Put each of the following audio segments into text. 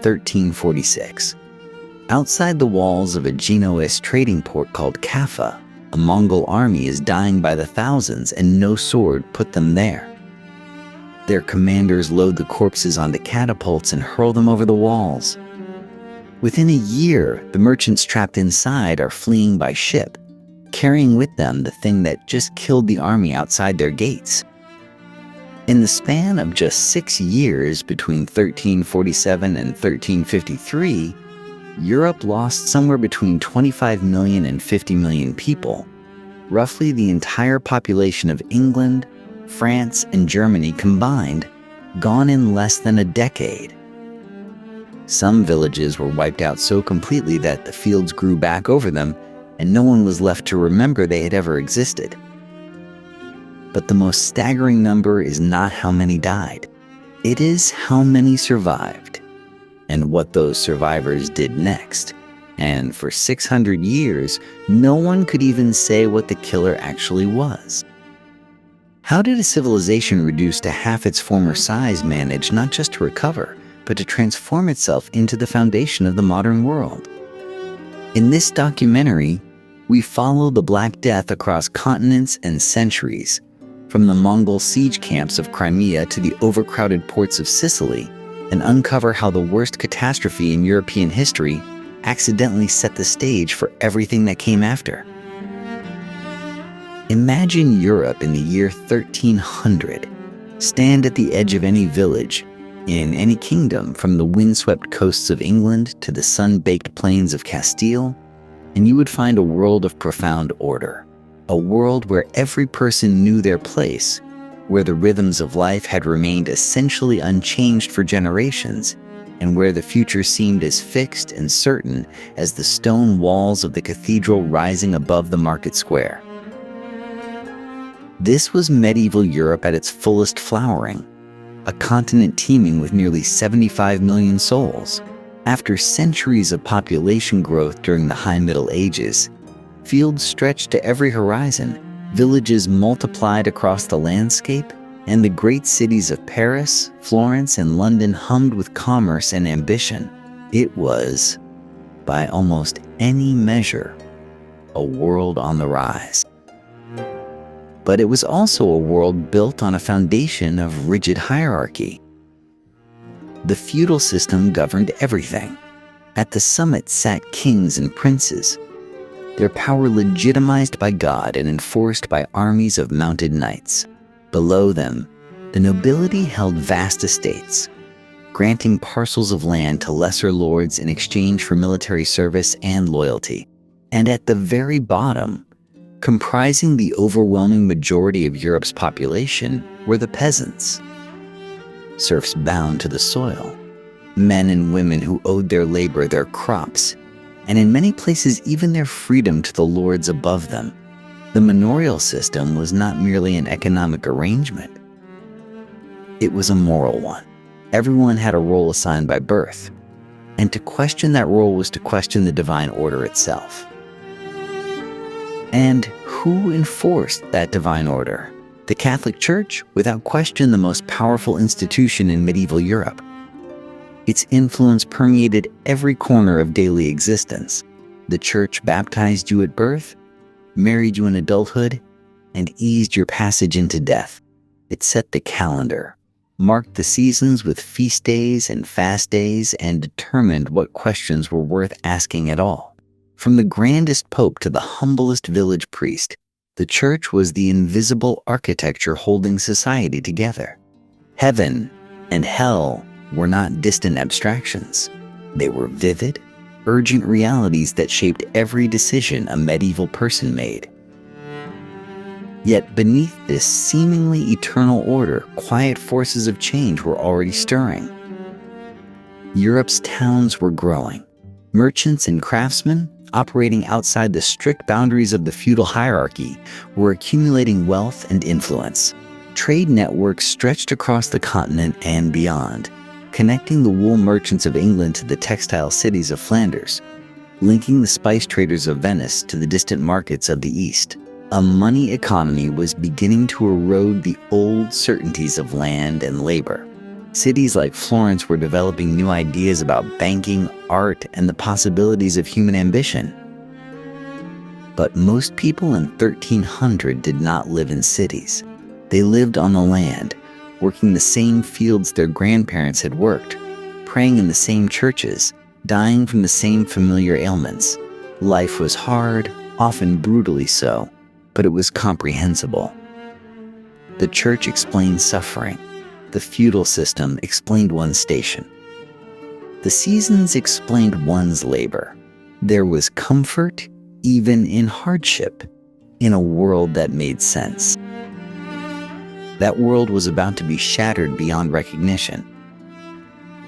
1346. Outside the walls of a Genoese trading port called Caffa, a Mongol army is dying by the thousands and no sword put them there. Their commanders load the corpses onto catapults and hurl them over the walls. Within a year, the merchants trapped inside are fleeing by ship, carrying with them the thing that just killed the army outside their gates. In the span of just 6 years between 1347 and 1353, Europe lost somewhere between 25 million and 50 million people, roughly the entire population of England, France, and Germany combined, gone in less than a decade. Some villages were wiped out so completely that the fields grew back over them, and no one was left to remember they had ever existed. But the most staggering number is not how many died. It is how many survived, and what those survivors did next. And for 600 years, no one could even say what the killer actually was. How did a civilization reduced to half its former size manage not just to recover, but to transform itself into the foundation of the modern world? In this documentary, we follow the Black Death across continents and centuries, from the Mongol siege camps of Crimea to the overcrowded ports of Sicily, and uncover how the worst catastrophe in European history accidentally set the stage for everything that came after. Imagine Europe in the year 1300. Stand at the edge of any village, in any kingdom, from the windswept coasts of England to the sun-baked plains of Castile, and you would find a world of profound order. A world where every person knew their place, where the rhythms of life had remained essentially unchanged for generations, and where the future seemed as fixed and certain as the stone walls of the cathedral rising above the market square. This was medieval Europe at its fullest flowering, a continent teeming with nearly 75 million souls. After centuries of population growth during the High Middle Ages, fields stretched to every horizon, villages multiplied across the landscape, and the great cities of Paris, Florence, and London hummed with commerce and ambition. It was, by almost any measure, a world on the rise. But it was also a world built on a foundation of rigid hierarchy. The feudal system governed everything. At the summit sat kings and princes, their power legitimized by God and enforced by armies of mounted knights. Below them, the nobility held vast estates, granting parcels of land to lesser lords in exchange for military service and loyalty. And at the very bottom, comprising the overwhelming majority of Europe's population, were the peasants. Serfs bound to the soil, men and women who owed their labor, their crops, and in many places even their freedom to the lords above them. The manorial system was not merely an economic arrangement. It was a moral one. Everyone had a role assigned by birth, and to question that role was to question the divine order itself. And who enforced that divine order? The Catholic Church, without question the most powerful institution in medieval Europe. Its influence permeated every corner of daily existence. The Church baptized you at birth, married you in adulthood, and eased your passage into death. It set the calendar, marked the seasons with feast days and fast days, and determined what questions were worth asking at all. From the grandest pope to the humblest village priest, the Church was the invisible architecture holding society together. Heaven and hell were not distant abstractions. They were vivid, urgent realities that shaped every decision a medieval person made. Yet beneath this seemingly eternal order, quiet forces of change were already stirring. Europe's towns were growing. Merchants and craftsmen, operating outside the strict boundaries of the feudal hierarchy, were accumulating wealth and influence. Trade networks stretched across the continent and beyond, connecting the wool merchants of England to the textile cities of Flanders, linking the spice traders of Venice to the distant markets of the East. A money economy was beginning to erode the old certainties of land and labor. Cities like Florence were developing new ideas about banking, art, and the possibilities of human ambition. But most people in 1300 did not live in cities. They lived on the land, working the same fields their grandparents had worked, praying in the same churches, dying from the same familiar ailments. Life was hard, often brutally so, but it was comprehensible. The church explained suffering. The feudal system explained one's station. The seasons explained one's labor. There was comfort, even in hardship, in a world that made sense. That world was about to be shattered beyond recognition.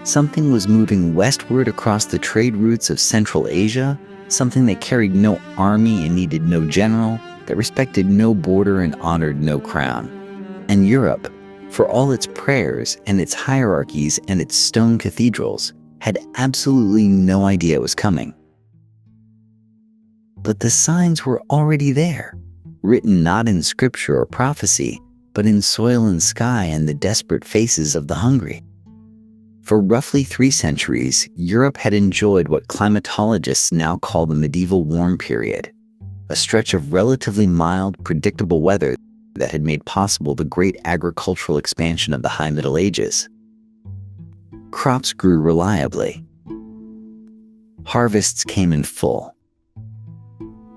Something was moving westward across the trade routes of Central Asia, something that carried no army and needed no general, that respected no border and honored no crown. And Europe, for all its prayers and its hierarchies and its stone cathedrals, had absolutely no idea it was coming. But the signs were already there, written not in scripture or prophecy, but in soil and sky and the desperate faces of the hungry. For roughly 3 centuries, Europe had enjoyed what climatologists now call the medieval warm period, a stretch of relatively mild, predictable weather that had made possible the great agricultural expansion of the High Middle Ages. Crops grew reliably. Harvests came in full.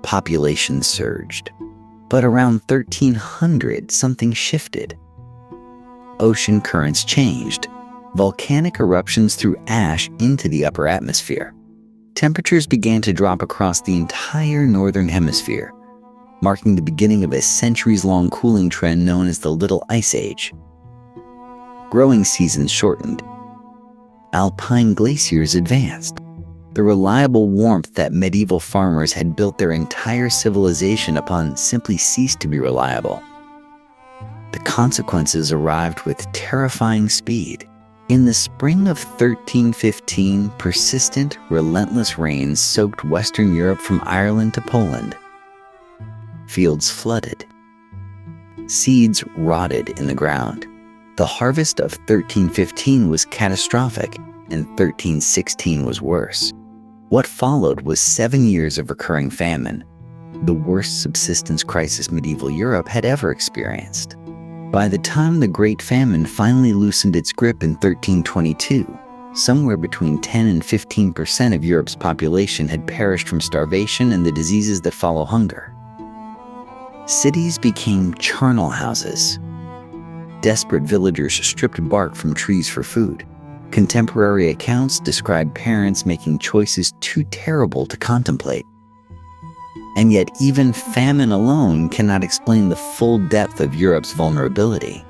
Population surged. But around 1300, something shifted. Ocean currents changed. Volcanic eruptions threw ash into the upper atmosphere. Temperatures began to drop across the entire northern hemisphere, marking the beginning of a centuries-long cooling trend known as the Little Ice Age. Growing seasons shortened. Alpine glaciers advanced. The reliable warmth that medieval farmers had built their entire civilization upon simply ceased to be reliable. The consequences arrived with terrifying speed. In the spring of 1315, persistent, relentless rains soaked Western Europe from Ireland to Poland. Fields flooded. Seeds rotted in the ground. The harvest of 1315 was catastrophic, and 1316 was worse. What followed was 7 years of recurring famine, the worst subsistence crisis medieval Europe had ever experienced. By the time the Great Famine finally loosened its grip in 1322, somewhere between 10 and 15% of Europe's population had perished from starvation and the diseases that follow hunger. Cities became charnel houses. Desperate villagers stripped bark from trees for food. Contemporary accounts describe parents making choices too terrible to contemplate. And yet even famine alone cannot explain the full depth of Europe's vulnerability.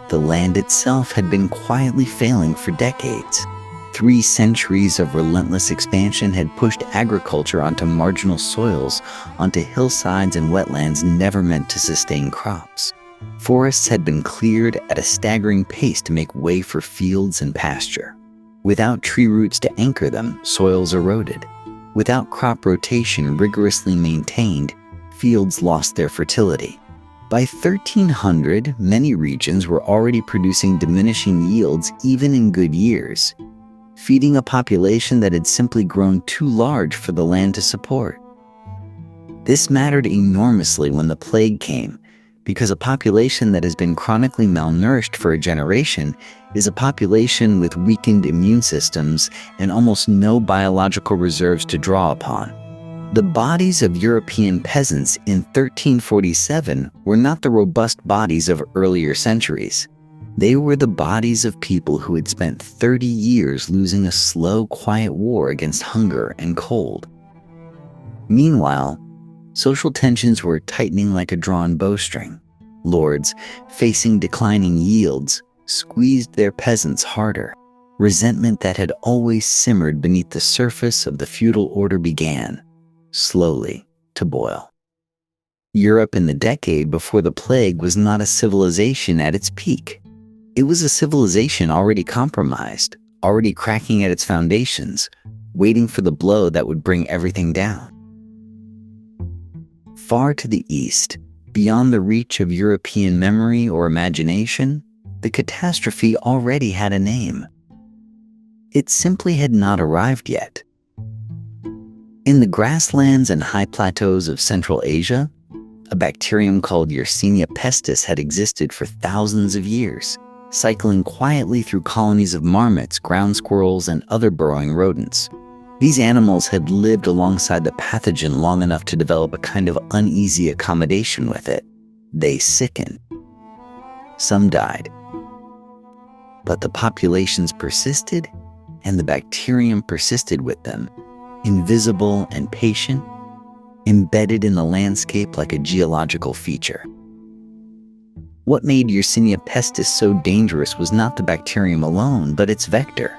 The land itself had been quietly failing for decades. 3 centuries of relentless expansion had pushed agriculture onto marginal soils, onto hillsides and wetlands never meant to sustain crops. Forests had been cleared at a staggering pace to make way for fields and pasture. Without tree roots to anchor them, soils eroded. Without crop rotation rigorously maintained, fields lost their fertility. By 1300, many regions were already producing diminishing yields even in good years, feeding a population that had simply grown too large for the land to support. This mattered enormously when the plague came, because a population that has been chronically malnourished for a generation is a population with weakened immune systems and almost no biological reserves to draw upon. The bodies of European peasants in 1347 were not the robust bodies of earlier centuries. They were the bodies of people who had spent 30 years losing a slow, quiet war against hunger and cold. Meanwhile, social tensions were tightening like a drawn bowstring. Lords, facing declining yields, squeezed their peasants harder. Resentment that had always simmered beneath the surface of the feudal order began, slowly, to boil. Europe in the decade before the plague was not a civilization at its peak. It was a civilization already compromised, already cracking at its foundations, waiting for the blow that would bring everything down. Far to the east, beyond the reach of European memory or imagination, the catastrophe already had a name. It simply had not arrived yet. In the grasslands and high plateaus of Central Asia, a bacterium called Yersinia pestis had existed for thousands of years, cycling quietly through colonies of marmots, ground squirrels, and other burrowing rodents. These animals had lived alongside the pathogen long enough to develop a kind of uneasy accommodation with it. They sickened. Some died. But the populations persisted, and the bacterium persisted with them, invisible and patient, embedded in the landscape like a geological feature. What made Yersinia pestis so dangerous was not the bacterium alone, but its vector.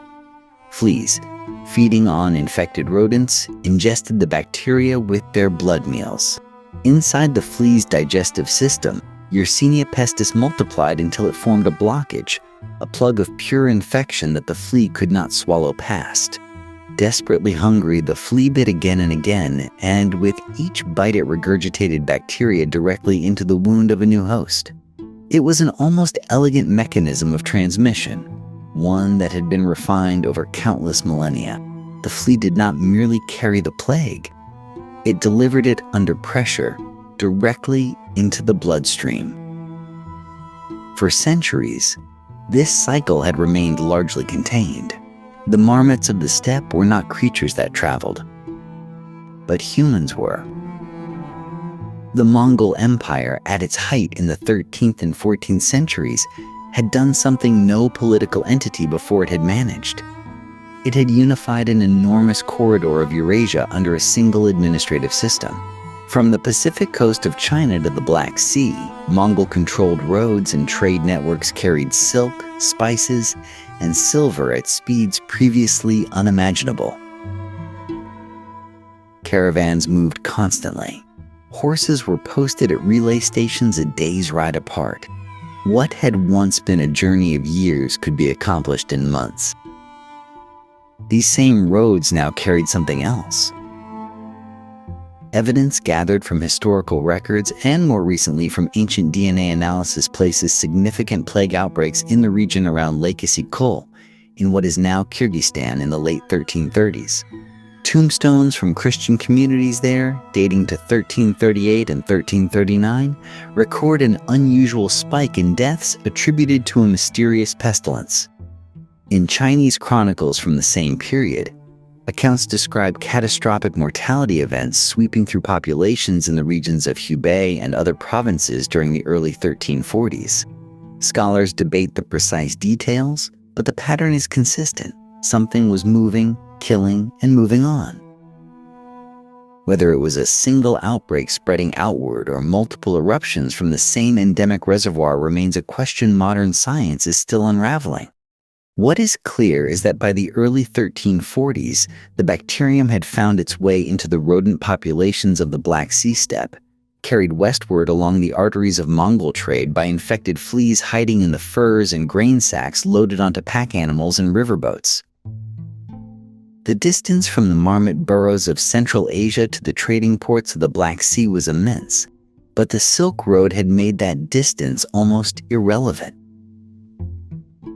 Fleas, feeding on infected rodents, ingested the bacteria with their blood meals. Inside the flea's digestive system, Yersinia pestis multiplied until it formed a blockage, a plug of pure infection that the flea could not swallow past. Desperately hungry, the flea bit again and again, and with each bite it regurgitated bacteria directly into the wound of a new host. It was an almost elegant mechanism of transmission, one that had been refined over countless millennia. The flea did not merely carry the plague. It delivered it under pressure, directly into the bloodstream. For centuries, this cycle had remained largely contained. The marmots of the steppe were not creatures that traveled, but humans were. The Mongol Empire, at its height in the 13th and 14th centuries, had done something no political entity before it had managed. It had unified an enormous corridor of Eurasia under a single administrative system. From the Pacific coast of China to the Black Sea, Mongol-controlled roads and trade networks carried silk, spices, and silver at speeds previously unimaginable. Caravans moved constantly. Horses were posted at relay stations a day's ride apart. What had once been a journey of years could be accomplished in months. These same roads now carried something else. Evidence gathered from historical records and more recently from ancient DNA analysis places significant plague outbreaks in the region around Lake Sicily, in what is now Kyrgyzstan, in the late 1330s. Tombstones from Christian communities there, dating to 1338 and 1339, record an unusual spike in deaths attributed to a mysterious pestilence. In Chinese chronicles from the same period, accounts describe catastrophic mortality events sweeping through populations in the regions of Hubei and other provinces during the early 1340s. Scholars debate the precise details, but the pattern is consistent. Something was moving, killing, and moving on. Whether it was a single outbreak spreading outward or multiple eruptions from the same endemic reservoir remains a question modern science is still unraveling. What is clear is that by the early 1340s, the bacterium had found its way into the rodent populations of the Black Sea steppe, carried westward along the arteries of Mongol trade by infected fleas hiding in the furs and grain sacks loaded onto pack animals and riverboats. The distance from the marmot burrows of Central Asia to the trading ports of the Black Sea was immense, but the Silk Road had made that distance almost irrelevant.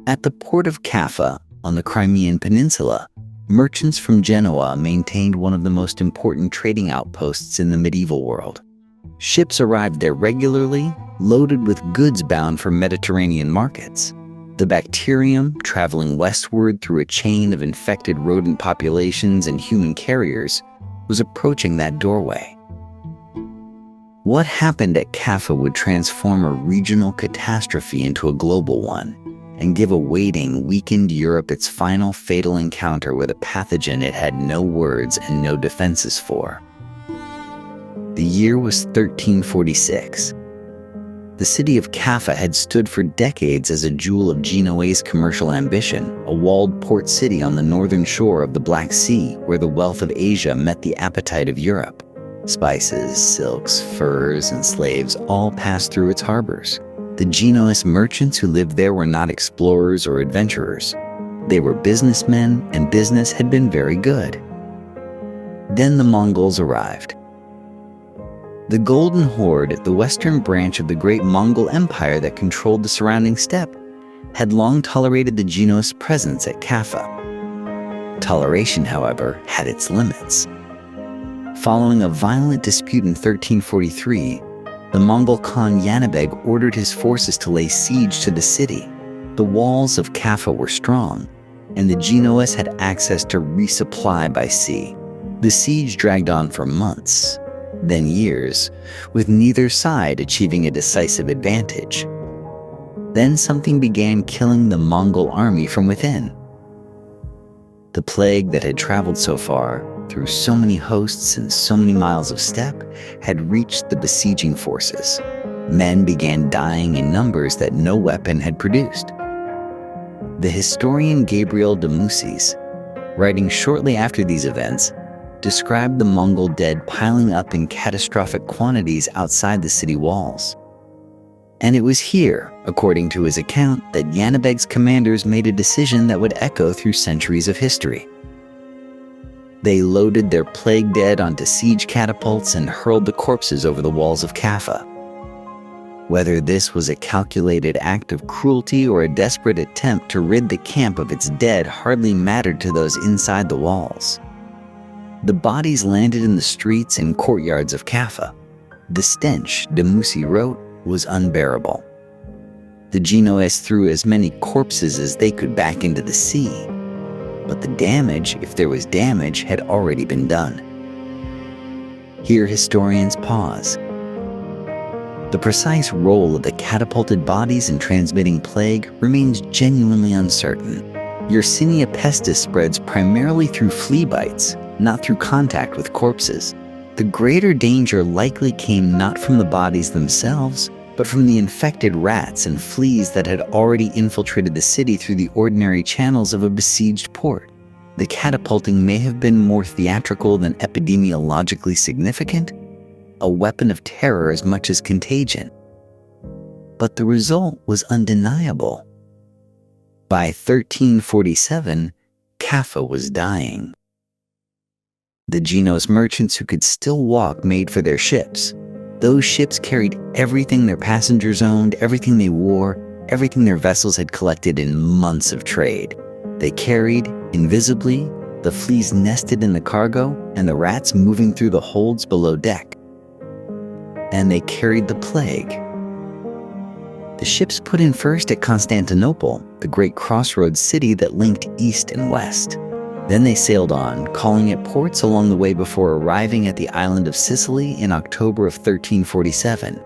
At the port of Caffa, on the Crimean Peninsula, merchants from Genoa maintained one of the most important trading outposts in the medieval world. Ships arrived there regularly, loaded with goods bound for Mediterranean markets. The bacterium, traveling westward through a chain of infected rodent populations and human carriers, was approaching that doorway. What happened at Caffa would transform a regional catastrophe into a global one, and give a waiting, weakened Europe its final fatal encounter with a pathogen it had no words and no defenses for. The year was 1346. The city of Caffa had stood for decades as a jewel of Genoese commercial ambition, a walled port city on the northern shore of the Black Sea where the wealth of Asia met the appetite of Europe. Spices, silks, furs, and slaves all passed through its harbors. The Genoese merchants who lived there were not explorers or adventurers. They were businessmen, and business had been very good. Then the Mongols arrived. The Golden Horde, the western branch of the great Mongol Empire that controlled the surrounding steppe, had long tolerated the Genoese presence at Caffa. Toleration, however, had its limits. Following a violent dispute in 1343, the Mongol Khan Yanabeg ordered his forces to lay siege to the city. The walls of Caffa were strong, and the Genoese had access to resupply by sea. The siege dragged on for months, then years, with neither side achieving a decisive advantage. Then something began killing the Mongol army from within. The plague that had traveled so far, through so many hosts and so many miles of steppe, had reached the besieging forces. Men began dying in numbers that no weapon had produced. The historian Gabriel de Mussis, writing shortly after these events, described the Mongol dead piling up in catastrophic quantities outside the city walls. And it was here, according to his account, that Yanabeg's commanders made a decision that would echo through centuries of history. They loaded their plague dead onto siege catapults and hurled the corpses over the walls of Caffa. Whether this was a calculated act of cruelty or a desperate attempt to rid the camp of its dead hardly mattered to those inside the walls. The bodies landed in the streets and courtyards of Caffa. The stench, de Mussis wrote, was unbearable. The Genoese threw as many corpses as they could back into the sea, but the damage, if there was damage, had already been done. Here historians pause. The precise role of the catapulted bodies in transmitting plague remains genuinely uncertain. Yersinia pestis spreads primarily through flea bites, not through contact with corpses. The greater danger likely came not from the bodies themselves, but from the infected rats and fleas that had already infiltrated the city through the ordinary channels of a besieged port. The catapulting may have been more theatrical than epidemiologically significant, a weapon of terror as much as contagion. But the result was undeniable. By 1347, Caffa was dying. The Genoese merchants who could still walk made for their ships. Those ships carried everything their passengers owned, everything they wore, everything their vessels had collected in months of trade. They carried, invisibly, the fleas nested in the cargo and the rats moving through the holds below deck. And they carried the plague. The ships put in first at Constantinople, the great crossroads city that linked east and west. Then they sailed on, calling at ports along the way before arriving at the island of Sicily in October of 1347.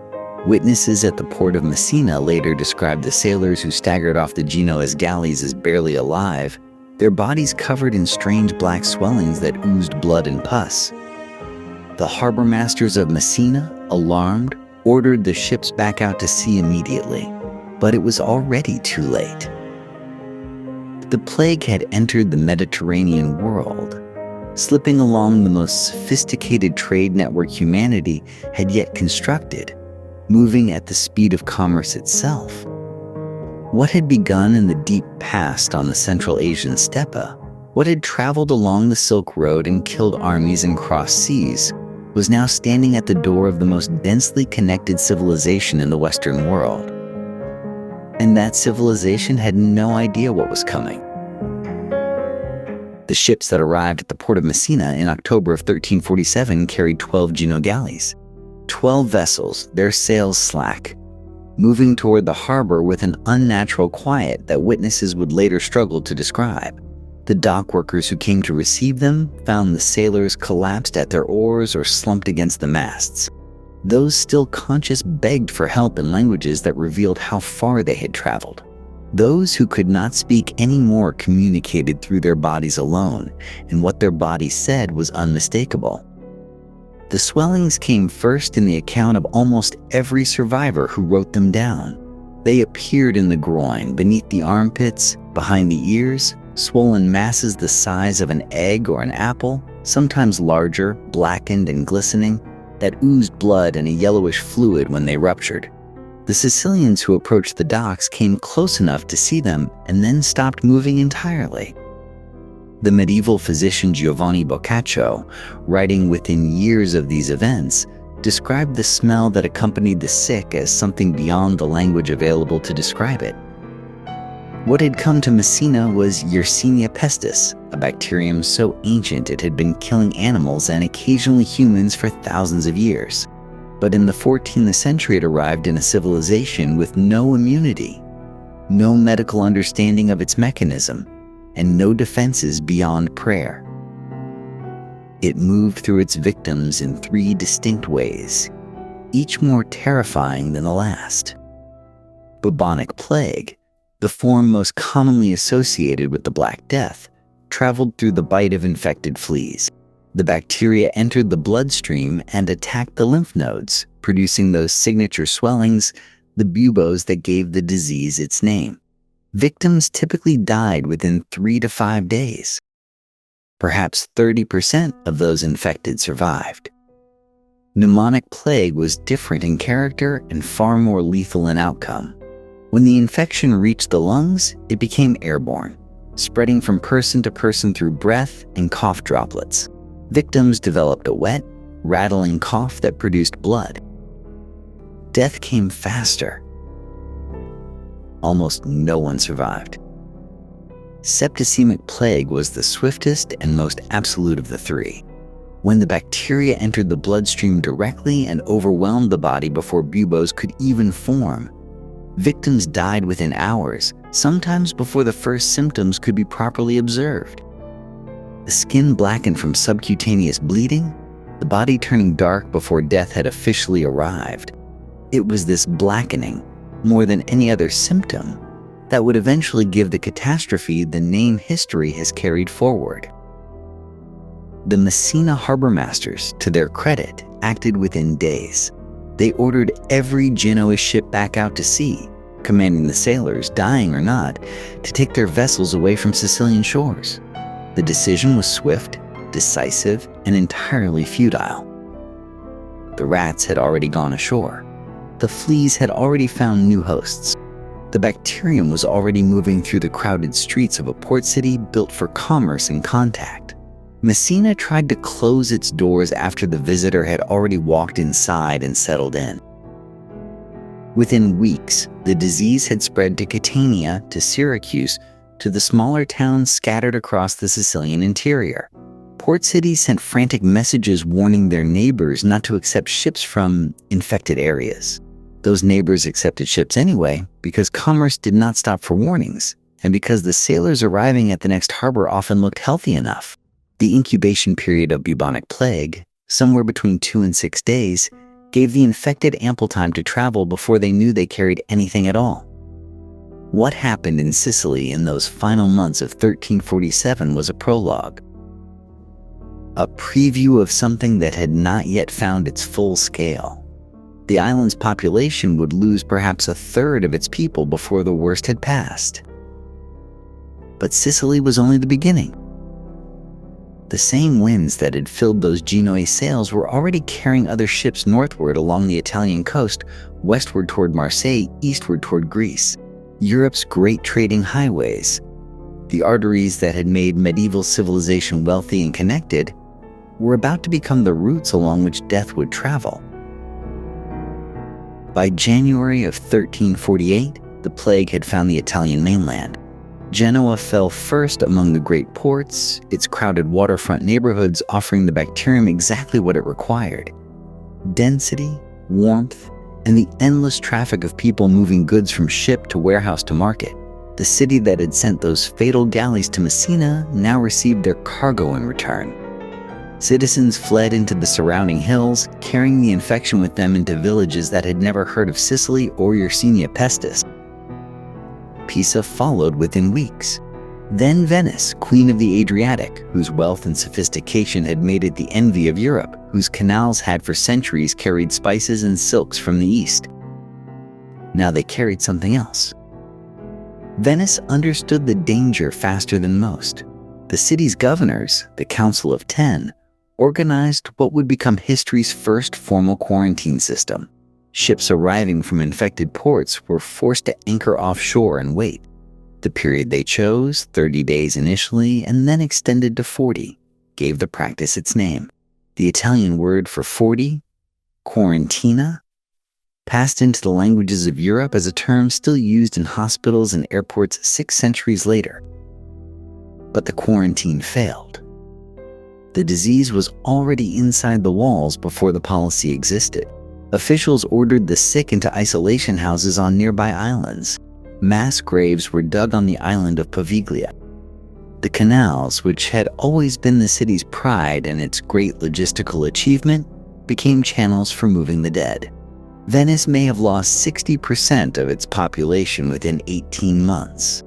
Witnesses at the port of Messina later described the sailors who staggered off the Genoese galleys as barely alive, their bodies covered in strange black swellings that oozed blood and pus. The harbor masters of Messina, alarmed, ordered the ships back out to sea immediately, but it was already too late. The plague had entered the Mediterranean world, slipping along the most sophisticated trade network humanity had yet constructed, moving at the speed of commerce itself. What had begun in the deep past on the Central Asian steppe, what had traveled along the Silk Road and killed armies and crossed seas, was now standing at the door of the most densely connected civilization in the Western world. And that civilization had no idea what was coming. The ships that arrived at the port of Messina in October of 1347 carried 12 Genoese galleys. 12 vessels, their sails slack, moving toward the harbor with an unnatural quiet that witnesses would later struggle to describe. The dock workers who came to receive them found the sailors collapsed at their oars or slumped against the masts. Those still conscious begged for help in languages that revealed how far they had traveled. Those who could not speak anymore communicated through their bodies alone, and what their bodies said was unmistakable. The swellings came first in the account of almost every survivor who wrote them down. They appeared in the groin, beneath the armpits, behind the ears, swollen masses the size of an egg or an apple, sometimes larger, blackened and glistening, that oozed blood and a yellowish fluid when they ruptured. The Sicilians who approached the docks came close enough to see them and then stopped moving entirely. The medieval physician Giovanni Boccaccio, writing within years of these events, described the smell that accompanied the sick as something beyond the language available to describe it. What had come to Messina was Yersinia pestis, a bacterium so ancient it had been killing animals and occasionally humans for thousands of years. But in the 14th century it arrived in a civilization with no immunity, no medical understanding of its mechanism, and no defenses beyond prayer. It moved through its victims in 3 distinct ways, each more terrifying than the last. Bubonic plague, the form most commonly associated with the Black Death, traveled through the bite of infected fleas. The bacteria entered the bloodstream and attacked the lymph nodes, producing those signature swellings, the buboes that gave the disease its name. Victims typically died within 3 to 5 days. Perhaps 30% of those infected survived. Pneumonic plague was different in character and far more lethal in outcome. When the infection reached the lungs, it became airborne, spreading from person to person through breath and cough droplets. Victims developed a wet, rattling cough that produced blood. Death came faster. Almost no one survived. Septicemic plague was the swiftest and most absolute of the 3. When the bacteria entered the bloodstream directly and overwhelmed the body before buboes could even form, victims died within hours, sometimes before the first symptoms could be properly observed. The skin blackened from subcutaneous bleeding, the body turning dark before death had officially arrived. It was this blackening, more than any other symptom, that would eventually give the catastrophe the name history has carried forward. The Messina harbor masters, to their credit, acted within days. They ordered every Genoese ship back out to sea, commanding the sailors, dying or not, to take their vessels away from Sicilian shores. The decision was swift, decisive, and entirely futile. The rats had already gone ashore. The fleas had already found new hosts. The bacterium was already moving through the crowded streets of a port city built for commerce and contact. Messina tried to close its doors after the visitor had already walked inside and settled in. Within weeks, the disease had spread to Catania, to Syracuse, to the smaller towns scattered across the Sicilian interior. Port cities sent frantic messages warning their neighbors not to accept ships from infected areas. Those neighbors accepted ships anyway because commerce did not stop for warnings, and because the sailors arriving at the next harbor often looked healthy enough. The incubation period of bubonic plague, somewhere between 2 and 6 days, gave the infected ample time to travel before they knew they carried anything at all. What happened in Sicily in those final months of 1347 was a prologue. A preview of something that had not yet found its full scale. The island's population would lose perhaps 1/3 of its people before the worst had passed. But Sicily was only the beginning. The same winds that had filled those Genoese sails were already carrying other ships northward along the Italian coast, westward toward Marseille, eastward toward Greece. Europe's great trading highways, the arteries that had made medieval civilization wealthy and connected, were about to become the routes along which death would travel. By January of 1348, the plague had found the Italian mainland. Genoa fell first among the great ports, its crowded waterfront neighborhoods offering the bacterium exactly what it required: density, warmth, and the endless traffic of people moving goods from ship to warehouse to market. The city that had sent those fatal galleys to Messina now received their cargo in return. Citizens fled into the surrounding hills, carrying the infection with them into villages that had never heard of Sicily or Yersinia pestis. Pisa followed within weeks. Then Venice, queen of the Adriatic, whose wealth and sophistication had made it the envy of Europe, whose canals had for centuries carried spices and silks from the east. Now they carried something else. Venice understood the danger faster than most. The city's governors, the Council of Ten, organized what would become history's first formal quarantine system. Ships arriving from infected ports were forced to anchor offshore and wait. The period they chose, 30 days initially and then extended to 40, gave the practice its name. The Italian word for 40, quarantina, passed into the languages of Europe as a term still used in hospitals and airports 6 centuries later. But the quarantine failed. The disease was already inside the walls before the policy existed. Officials ordered the sick into isolation houses on nearby islands. Mass graves were dug on the island of Poveglia. The canals, which had always been the city's pride and its great logistical achievement, became channels for moving the dead. Venice may have lost 60% of its population within 18 months.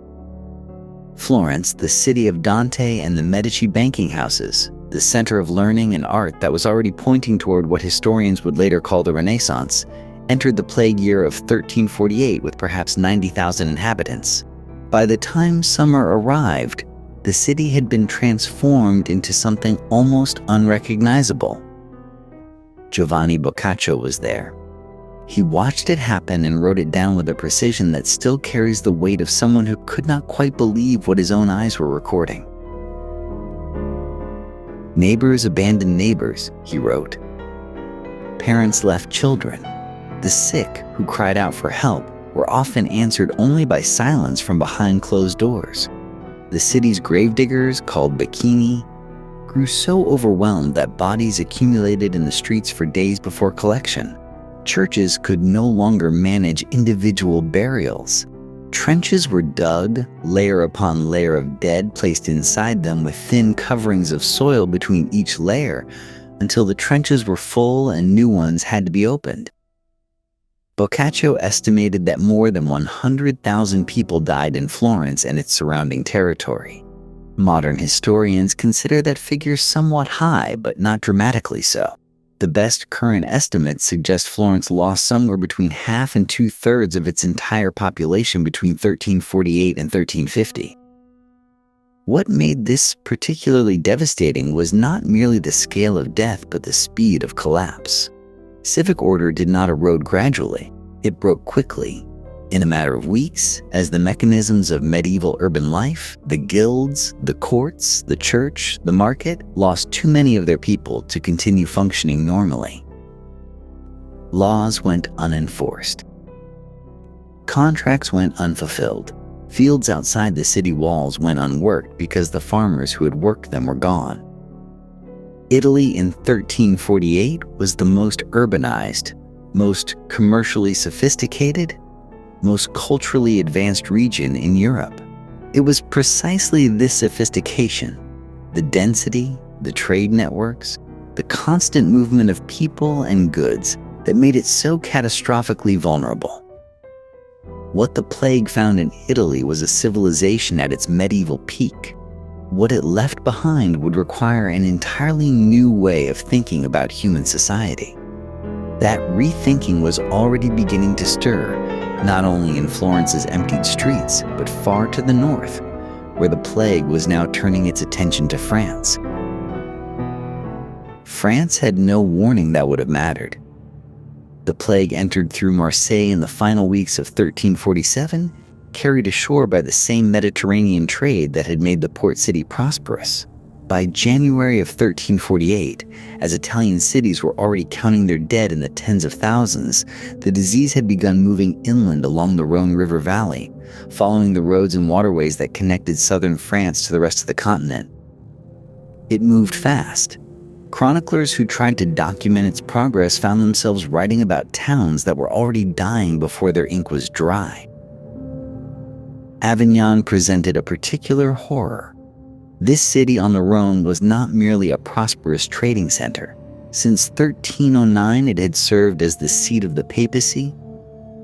Florence, the city of Dante and the Medici banking houses, the center of learning and art that was already pointing toward what historians would later call the Renaissance, entered the plague year of 1348 with perhaps 90,000 inhabitants. By the time summer arrived, the city had been transformed into something almost unrecognizable. Giovanni Boccaccio was there. He watched it happen and wrote it down with a precision that still carries the weight of someone who could not quite believe what his own eyes were recording. Neighbors abandoned neighbors, he wrote. Parents left children. The sick, who cried out for help, were often answered only by silence from behind closed doors. The city's gravediggers, called bacchini, grew so overwhelmed that bodies accumulated in the streets for days before collection. Churches could no longer manage individual burials. Trenches were dug, layer upon layer of dead placed inside them with thin coverings of soil between each layer, until the trenches were full and new ones had to be opened. Boccaccio estimated that more than 100,000 people died in Florence and its surrounding territory. Modern historians consider that figure somewhat high, but not dramatically so. The best current estimates suggest Florence lost somewhere between half and 2/3 of its entire population between 1348 and 1350. What made this particularly devastating was not merely the scale of death, but the speed of collapse. Civic order did not erode gradually. It broke quickly. In a matter of weeks, as the mechanisms of medieval urban life, the guilds, the courts, the church, the market, lost too many of their people to continue functioning normally. Laws went unenforced. Contracts went unfulfilled. Fields outside the city walls went unworked because the farmers who had worked them were gone. Italy in 1348 was the most urbanized, most commercially sophisticated, most culturally advanced region in Europe. It was precisely this sophistication, the density, the trade networks, the constant movement of people and goods that made it so catastrophically vulnerable. What the plague found in Italy was a civilization at its medieval peak. What it left behind would require an entirely new way of thinking about human society. That rethinking was already beginning to stir, not only in Florence's emptied streets, but far to the north, where the plague was now turning its attention to France. France had no warning that would have mattered. The plague entered through Marseille in the final weeks of 1347, carried ashore by the same Mediterranean trade that had made the port city prosperous. By January of 1348, as Italian cities were already counting their dead in the tens of thousands, the disease had begun moving inland along the Rhone River Valley, following the roads and waterways that connected southern France to the rest of the continent. It moved fast. Chroniclers who tried to document its progress found themselves writing about towns that were already dying before their ink was dry. Avignon presented a particular horror. This city on the Rhone was not merely a prosperous trading center. Since 1309, it had served as the seat of the papacy,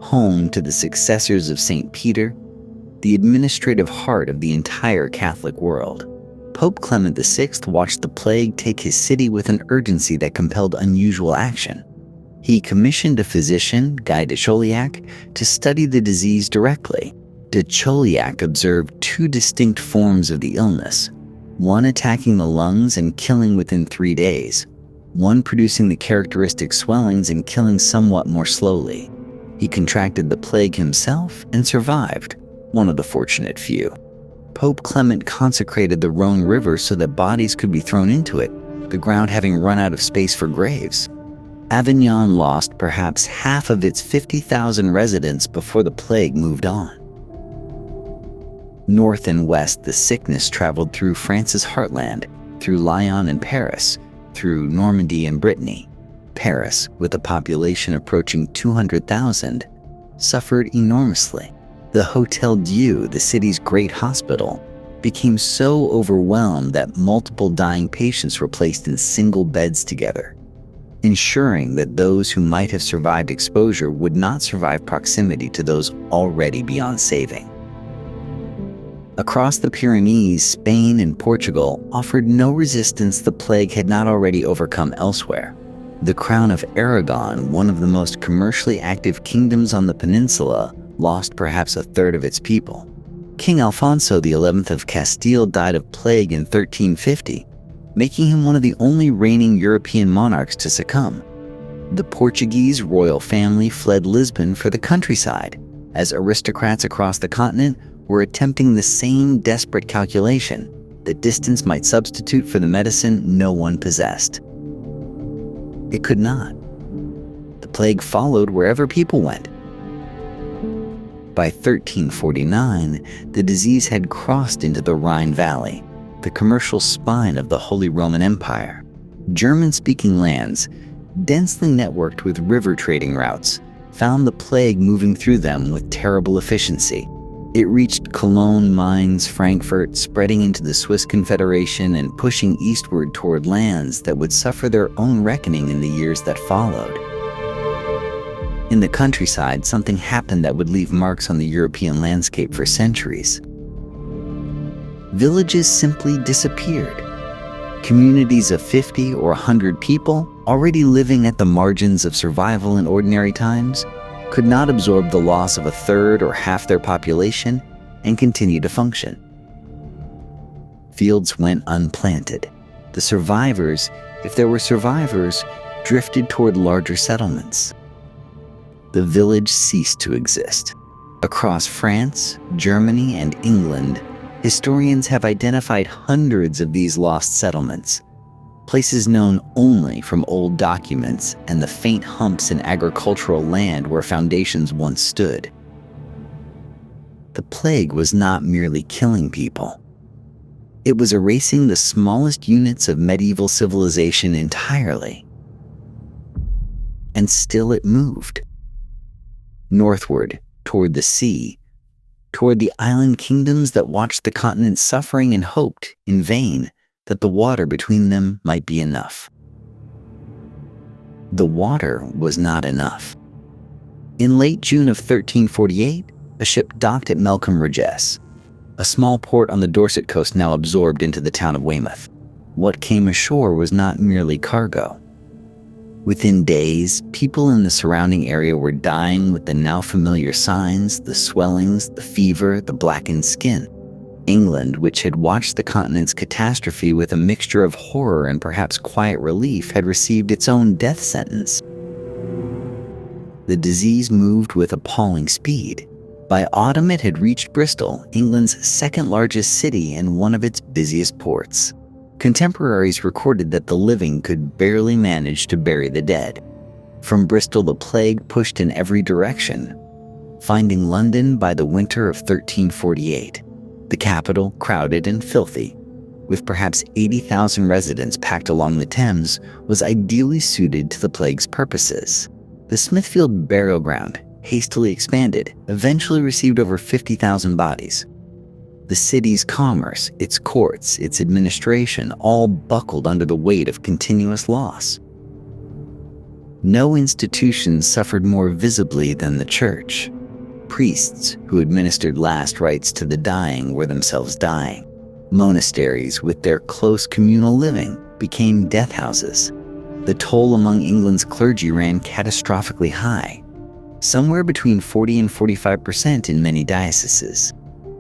home to the successors of St. Peter, the administrative heart of the entire Catholic world. Pope Clement VI watched the plague take his city with an urgency that compelled unusual action. He commissioned a physician, Guy de Chauliac, to study the disease directly. De Chauliac observed two distinct forms of the illness, one attacking the lungs and killing within 3 days, one producing the characteristic swellings and killing somewhat more slowly. He contracted the plague himself and survived, one of the fortunate few. Pope Clement consecrated the Rhone River so that bodies could be thrown into it, the ground having run out of space for graves. Avignon lost perhaps half of its 50,000 residents before the plague moved on. North and west, the sickness traveled through France's heartland, through Lyon and Paris, through Normandy and Brittany. Paris, with a population approaching 200,000, suffered enormously. The Hôtel Dieu, the city's great hospital, became so overwhelmed that multiple dying patients were placed in single beds together, ensuring that those who might have survived exposure would not survive proximity to those already beyond saving. Across the Pyrenees, Spain and Portugal offered no resistance the plague had not already overcome elsewhere. The Crown of Aragon, one of the most commercially active kingdoms on the peninsula, lost perhaps a third of its people. King Alfonso XI of Castile died of plague in 1350, making him one of the only reigning European monarchs to succumb. The Portuguese royal family fled Lisbon for the countryside, as aristocrats across the continent were attempting the same desperate calculation that distance might substitute for the medicine no one possessed. It could not. The plague followed wherever people went. By 1349, the disease had crossed into the Rhine Valley, the commercial spine of the Holy Roman Empire. German-speaking lands, densely networked with river trading routes, found the plague moving through them with terrible efficiency. It reached Cologne, Mainz, Frankfurt, spreading into the Swiss Confederation and pushing eastward toward lands that would suffer their own reckoning in the years that followed. In the countryside, something happened that would leave marks on the European landscape for centuries. Villages simply disappeared. Communities of 50 or 100 people, already living at the margins of survival in ordinary times, could not absorb the loss of a third or half their population and continue to function. Fields went unplanted. The survivors, if there were survivors, drifted toward larger settlements. The village ceased to exist. Across France, Germany, and England, historians have identified hundreds of these lost settlements, places known only from old documents and the faint humps in agricultural land where foundations once stood. The plague was not merely killing people. It was erasing the smallest units of medieval civilization entirely. And still it moved. Northward, toward the sea, toward the island kingdoms that watched the continent suffering and hoped, in vain, that the water between them might be enough. The water was not enough. In late June of 1348, a ship docked at Melcombe Regis, a small port on the Dorset coast now absorbed into the town of Weymouth. What came ashore was not merely cargo. Within days, people in the surrounding area were dying with the now familiar signs, the swellings, the fever, the blackened skin. England, which had watched the continent's catastrophe with a mixture of horror and perhaps quiet relief, had received its own death sentence. The disease moved with appalling speed. By autumn, it had reached Bristol, England's second-largest city and one of its busiest ports. Contemporaries recorded that the living could barely manage to bury the dead. From Bristol, the plague pushed in every direction, finding London by the winter of 1348. The capital, crowded and filthy, with perhaps 80,000 residents packed along the Thames, was ideally suited to the plague's purposes. The Smithfield burial ground, hastily expanded, eventually received over 50,000 bodies. The city's commerce, its courts, its administration, all buckled under the weight of continuous loss. No institution suffered more visibly than the church. Priests who administered last rites to the dying were themselves dying. Monasteries, with their close communal living, became death houses. The toll among England's clergy ran catastrophically high, somewhere between 40 and 45% in many dioceses.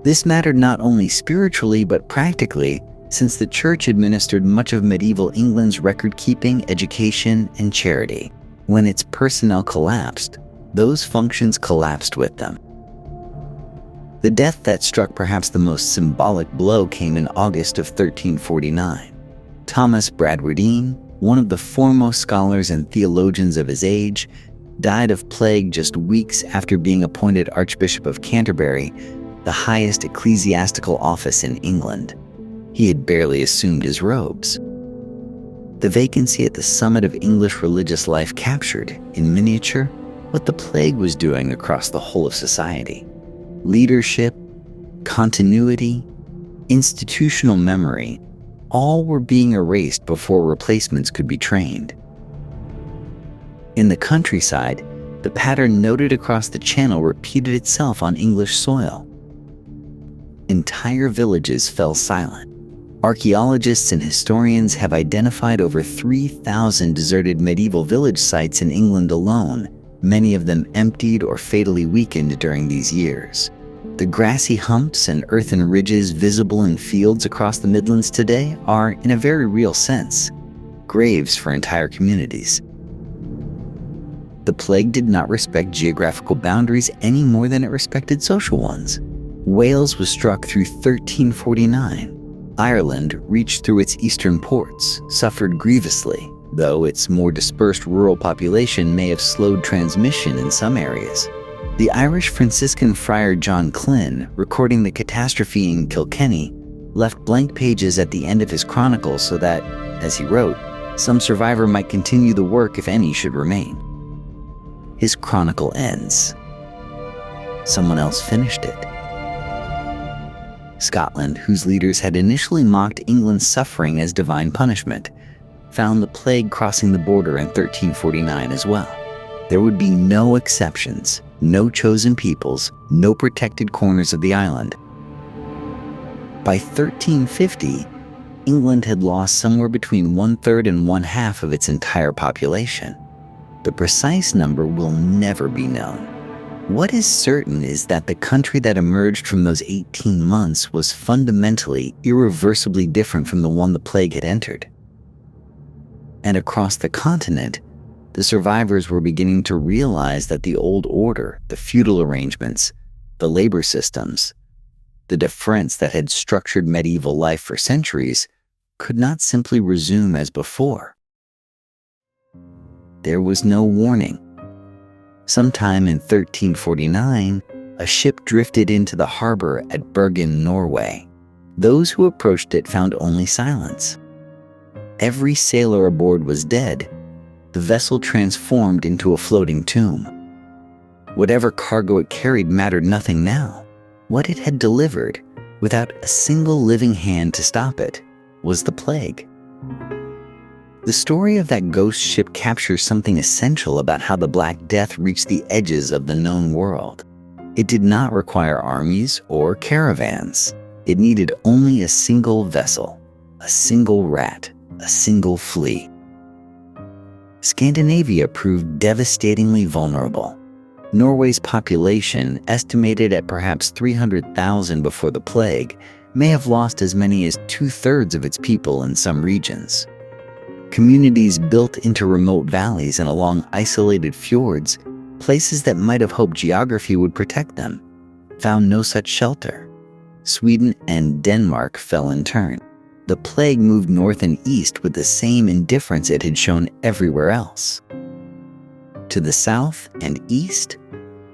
This mattered not only spiritually but practically, since the church administered much of medieval England's record-keeping, education, and charity. When its personnel collapsed, those functions collapsed with them. The death that struck perhaps the most symbolic blow came in August of 1349. Thomas Bradwardine, one of the foremost scholars and theologians of his age, died of plague just weeks after being appointed Archbishop of Canterbury, the highest ecclesiastical office in England. He had barely assumed his robes. The vacancy at the summit of English religious life captured, in miniature, what the plague was doing across the whole of society. Leadership, continuity, institutional memory, all were being erased before replacements could be trained. In the countryside, the pattern noted across the channel repeated itself on English soil. Entire villages fell silent. Archaeologists and historians have identified over 3,000 deserted medieval village sites in England alone, many of them emptied or fatally weakened during these years. The grassy humps and earthen ridges visible in fields across the Midlands today are, in a very real sense, graves for entire communities. The plague did not respect geographical boundaries any more than it respected social ones. Wales was struck through 1349. Ireland reached through its eastern ports, suffered grievously, though its more dispersed rural population may have slowed transmission in some areas. The Irish Franciscan friar John Klyn, recording the catastrophe in Kilkenny, left blank pages at the end of his chronicle so that, as he wrote, some survivor might continue the work if any should remain. His chronicle ends. Someone else finished it. Scotland, whose leaders had initially mocked England's suffering as divine punishment, found the plague crossing the border in 1349 as well. There would be no exceptions, no chosen peoples, no protected corners of the island. By 1350, England had lost somewhere between 1/3 and 1/2 of its entire population. The precise number will never be known. What is certain is that the country that emerged from those 18 months was fundamentally, irreversibly different from the one the plague had entered. And across the continent, the survivors were beginning to realize that the old order, the feudal arrangements, the labor systems, the deference that had structured medieval life for centuries, could not simply resume as before. There was no warning. Sometime in 1349, a ship drifted into the harbor at Bergen, Norway. Those who approached it found only silence. Every sailor aboard was dead, the vessel transformed into a floating tomb. Whatever cargo it carried mattered nothing now. What it had delivered, without a single living hand to stop it, was the plague. The story of that ghost ship captures something essential about how the Black Death reached the edges of the known world. It did not require armies or caravans. It needed only a single vessel, a single rat, a single flea. Scandinavia proved devastatingly vulnerable. Norway's population, estimated at perhaps 300,000 before the plague, may have lost as many as 2/3 of its people in some regions. Communities built into remote valleys and along isolated fjords, places that might have hoped geography would protect them, found no such shelter. Sweden and Denmark fell in turn. The plague moved north and east with the same indifference it had shown everywhere else. To the south and east,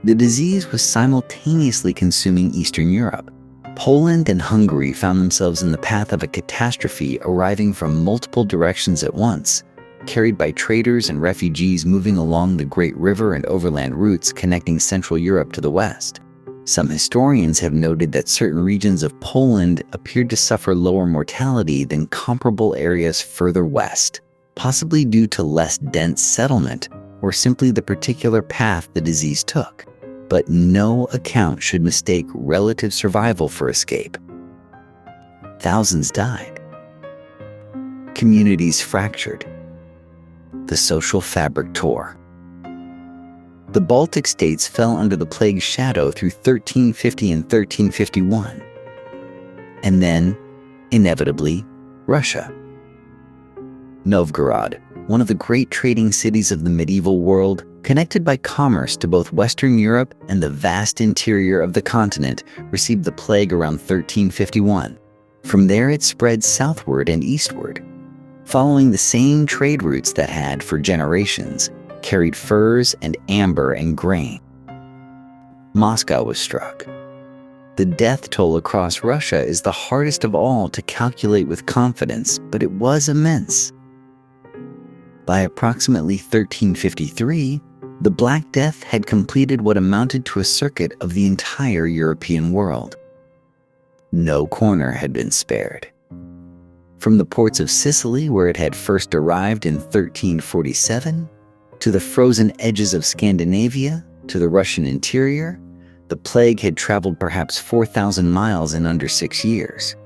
the disease was simultaneously consuming Eastern Europe. Poland and Hungary found themselves in the path of a catastrophe arriving from multiple directions at once, carried by traders and refugees moving along the great river and overland routes connecting Central Europe to the west. Some historians have noted that certain regions of Poland appeared to suffer lower mortality than comparable areas further west, possibly due to less dense settlement or simply the particular path the disease took. But no account should mistake relative survival for escape. Thousands died. Communities fractured. The social fabric tore. The Baltic states fell under the plague's shadow through 1350 and 1351. And then, inevitably, Russia. Novgorod, one of the great trading cities of the medieval world, connected by commerce to both Western Europe and the vast interior of the continent, received the plague around 1351. From there it spread southward and eastward. following the same trade routes that had, for generations, carried furs and amber and grain. Moscow was struck. The death toll across Russia is the hardest of all to calculate with confidence, but it was immense. By approximately 1353, the Black Death had completed what amounted to a circuit of the entire European world. No corner had been spared. From the ports of Sicily, where it had first arrived in 1347, to the frozen edges of Scandinavia, to the Russian interior, the plague had traveled perhaps 4,000 miles in under 6 years.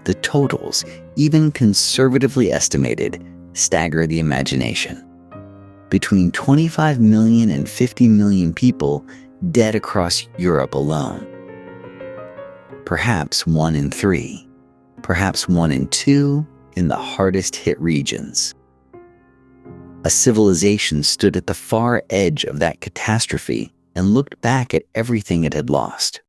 The totals, even conservatively estimated, stagger the imagination. Between 25 million and 50 million people dead across Europe alone. Perhaps 1 in 3, perhaps 1 in 2 in the hardest hit regions. A civilization stood at the far edge of that catastrophe and looked back at everything it had lost.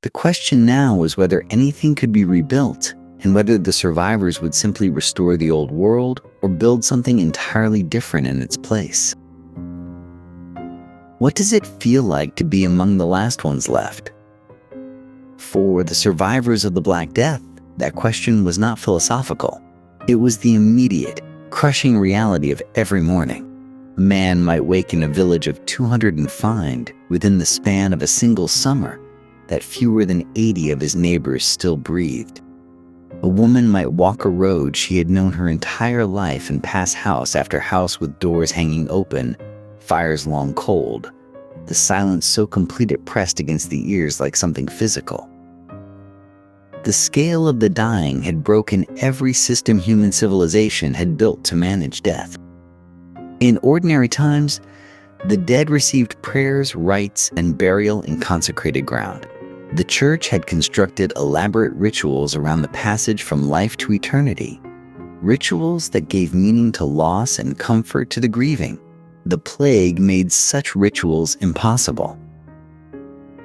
The question now was whether anything could be rebuilt and whether the survivors would simply restore the old world or build something entirely different in its place. What does it feel like to be among the last ones left? For the survivors of the Black Death, that question was not philosophical. It was the immediate, crushing reality of every morning. A man might wake in a village of 200 and find, within the span of a single summer, that fewer than 80 of his neighbors still breathed. A woman might walk a road she had known her entire life and pass house after house with doors hanging open, fires long cold, the silence so complete it pressed against the ears like something physical. The scale of the dying had broken every system human civilization had built to manage death. In ordinary times, the dead received prayers, rites, and burial in consecrated ground. The church had constructed elaborate rituals around the passage from life to eternity, rituals that gave meaning to loss and comfort to the grieving. The plague made such rituals impossible.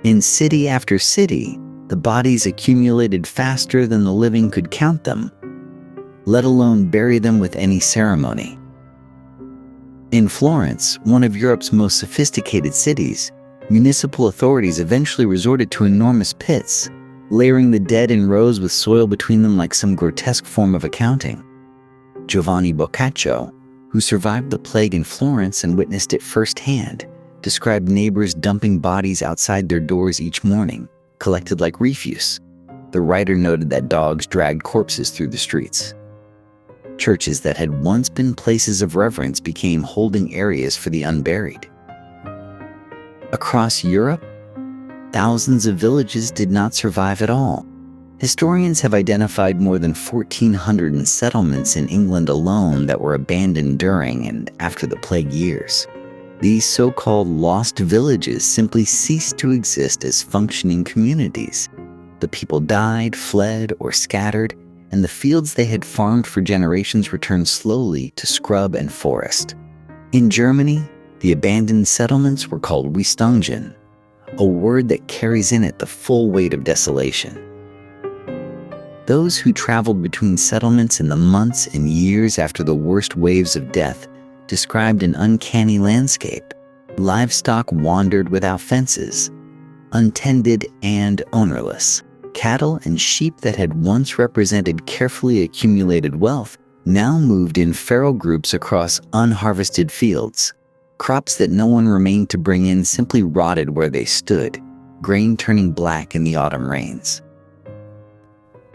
In city after city, the bodies accumulated faster than the living could count them, let alone bury them with any ceremony. In Florence, one of Europe's most sophisticated cities, municipal authorities eventually resorted to enormous pits, layering the dead in rows with soil between them like some grotesque form of accounting. Giovanni Boccaccio, who survived the plague in Florence and witnessed it firsthand, described neighbors dumping bodies outside their doors each morning, collected like refuse. The writer noted that dogs dragged corpses through the streets. Churches that had once been places of reverence became holding areas for the unburied. Across Europe, thousands of villages did not survive at all. Historians have identified more than 1,400 settlements in England alone that were abandoned during and after the plague years. These so-called lost villages simply ceased to exist as functioning communities. The people died, fled, or scattered, and the fields they had farmed for generations returned slowly to scrub and forest. In Germany, the abandoned settlements were called Wüstungen, a word that carries in it the full weight of desolation. Those who traveled between settlements in the months and years after the worst waves of death described an uncanny landscape. Livestock wandered without fences, untended and ownerless. Cattle and sheep that had once represented carefully accumulated wealth now moved in feral groups across unharvested fields. Crops that no one remained to bring in simply rotted where they stood, grain turning black in the autumn rains.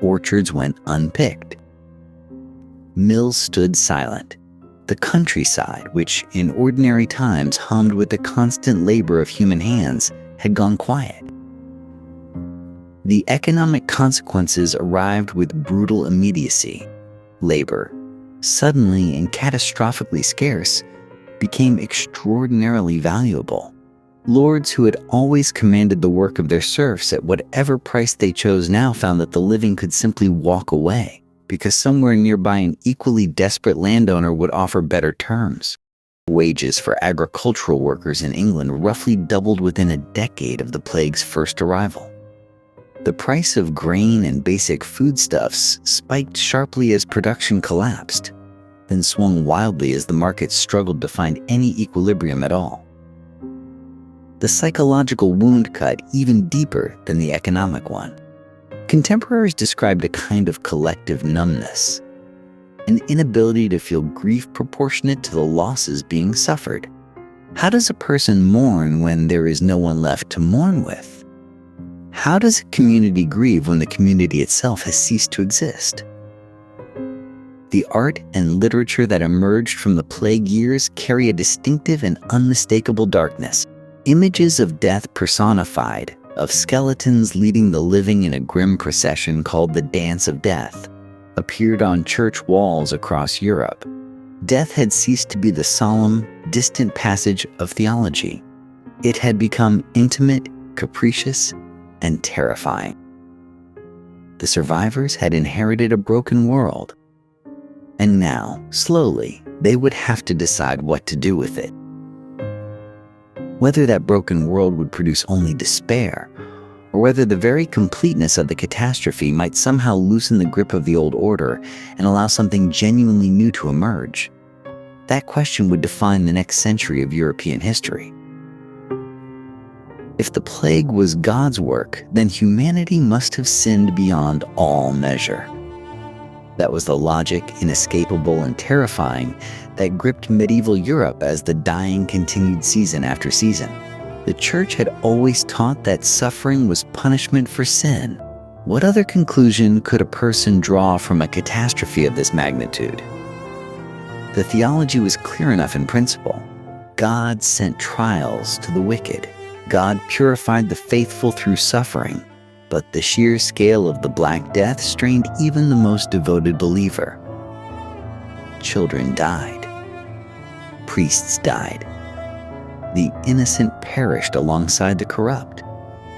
Orchards went unpicked. Mills stood silent. The countryside, which in ordinary times hummed with the constant labor of human hands, had gone quiet. The economic consequences arrived with brutal immediacy. Labor, suddenly and catastrophically scarce, became extraordinarily valuable. Lords who had always commanded the work of their serfs at whatever price they chose now found that the living could simply walk away, because somewhere nearby an equally desperate landowner would offer better terms. Wages for agricultural workers in England roughly doubled within a decade of the plague's first arrival. The price of grain and basic foodstuffs spiked sharply as production collapsed, then swung wildly as the market struggled to find any equilibrium at all. The psychological wound cut even deeper than the economic one. Contemporaries described a kind of collective numbness, an inability to feel grief proportionate to the losses being suffered. How does a person mourn when there is no one left to mourn with? How does a community grieve when the community itself has ceased to exist? The art and literature that emerged from the plague years carry a distinctive and unmistakable darkness. Images of death personified, of skeletons leading the living in a grim procession called the Dance of Death, appeared on church walls across Europe. Death had ceased to be the solemn, distant passage of theology. It had become intimate, capricious, and terrifying. The survivors had inherited a broken world, and now, slowly, they would have to decide what to do with it. Whether that broken world would produce only despair, or whether the very completeness of the catastrophe might somehow loosen the grip of the old order and allow something genuinely new to emerge. That question would define the next century of European history. If the plague was God's work, then humanity must have sinned beyond all measure. That was the logic, inescapable and terrifying, that gripped medieval Europe as the dying continued season after season. The Church had always taught that suffering was punishment for sin. What other conclusion could a person draw from a catastrophe of this magnitude? The theology was clear enough in principle. God sent trials to the wicked. God purified the faithful through suffering, but the sheer scale of the Black Death strained even the most devoted believer. Children died. Priests died. The innocent perished alongside the corrupt.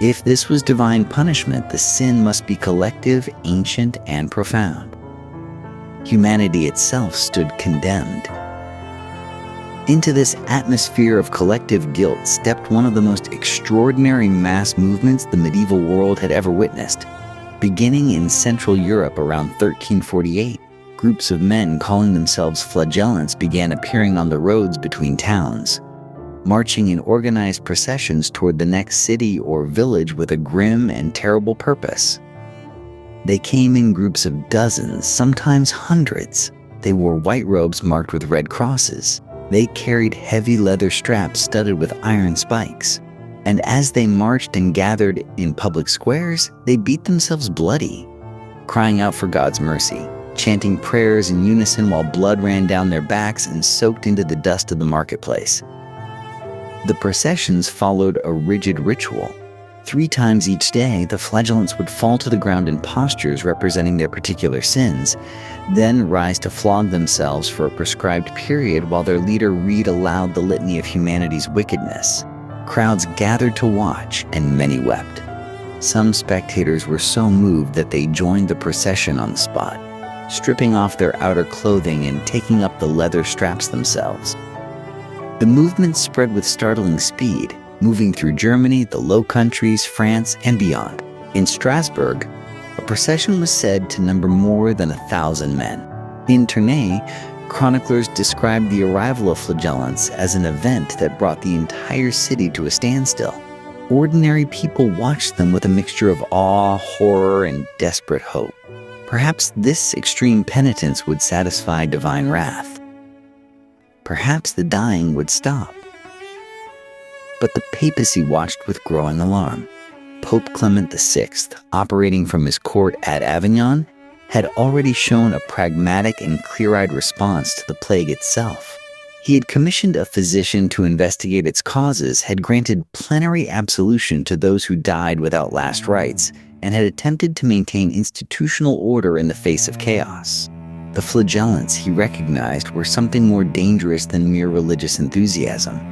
If this was divine punishment, the sin must be collective, ancient, and profound. Humanity itself stood condemned. Into this atmosphere of collective guilt stepped one of the most extraordinary mass movements the medieval world had ever witnessed. Beginning in Central Europe around 1348, groups of men calling themselves flagellants began appearing on the roads between towns, marching in organized processions toward the next city or village with a grim and terrible purpose. They came in groups of dozens, sometimes hundreds. They wore white robes marked with red crosses. They carried heavy leather straps studded with iron spikes. And as they marched and gathered in public squares, they beat themselves bloody, crying out for God's mercy, chanting prayers in unison while blood ran down their backs and soaked into the dust of the marketplace. The processions followed a rigid ritual. 3 times each day, the flagellants would fall to the ground in postures representing their particular sins, then rise to flog themselves for a prescribed period while their leader read aloud the litany of humanity's wickedness. Crowds gathered to watch, and many wept. Some spectators were so moved that they joined the procession on the spot, stripping off their outer clothing and taking up the leather straps themselves. The movement spread with startling speed, moving through Germany, the Low Countries, France, and beyond. In Strasbourg, a procession was said to number more than 1,000 men. In Tournai, chroniclers described the arrival of flagellants as an event that brought the entire city to a standstill. Ordinary people watched them with a mixture of awe, horror, and desperate hope. Perhaps this extreme penitence would satisfy divine wrath. Perhaps the dying would stop. But the papacy watched with growing alarm. Pope Clement VI, operating from his court at Avignon, had already shown a pragmatic and clear-eyed response to the plague itself. He had commissioned a physician to investigate its causes, had granted plenary absolution to those who died without last rites, and had attempted to maintain institutional order in the face of chaos. The flagellants, he recognized, were something more dangerous than mere religious enthusiasm.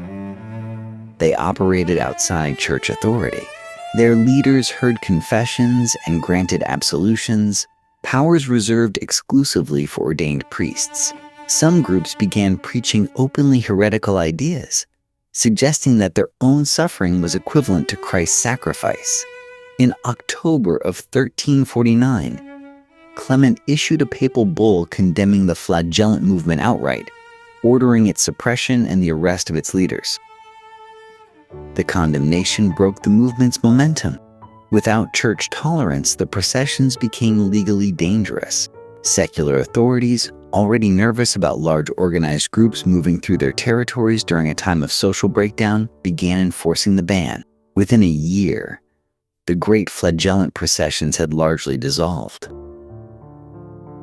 They operated outside church authority. Their leaders heard confessions and granted absolutions, powers reserved exclusively for ordained priests. Some groups began preaching openly heretical ideas, suggesting that their own suffering was equivalent to Christ's sacrifice. In October of 1349, Clement issued a papal bull condemning the flagellant movement outright, ordering its suppression and the arrest of its leaders. The condemnation broke the movement's momentum. Without church tolerance, the processions became legally dangerous. Secular authorities, already nervous about large organized groups moving through their territories during a time of social breakdown, began enforcing the ban. Within a year, the great flagellant processions had largely dissolved.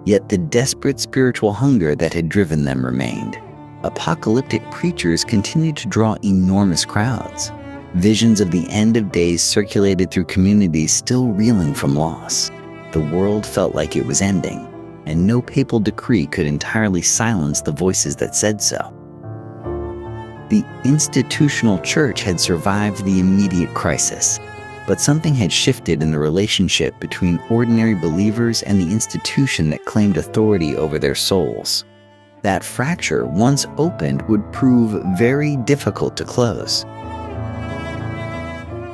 Yet the desperate spiritual hunger that had driven them remained. Apocalyptic preachers continued to draw enormous crowds. Visions of the end of days circulated through communities still reeling from loss. The world felt like it was ending, and no papal decree could entirely silence the voices that said so. The institutional church had survived the immediate crisis, but something had shifted in the relationship between ordinary believers and the institution that claimed authority over their souls. That fracture, once opened, would prove very difficult to close.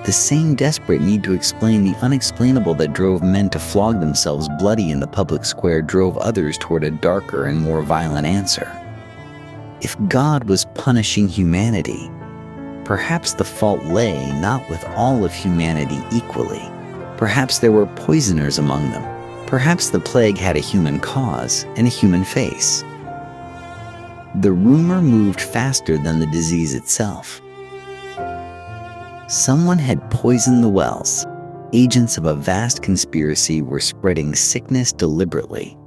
The same desperate need to explain the unexplainable that drove men to flog themselves bloody in the public square drove others toward a darker and more violent answer. If God was punishing humanity, perhaps the fault lay not with all of humanity equally. Perhaps there were poisoners among them. Perhaps the plague had a human cause and a human face. The rumor moved faster than the disease itself. Someone had poisoned the wells. Agents of a vast conspiracy were spreading sickness deliberately,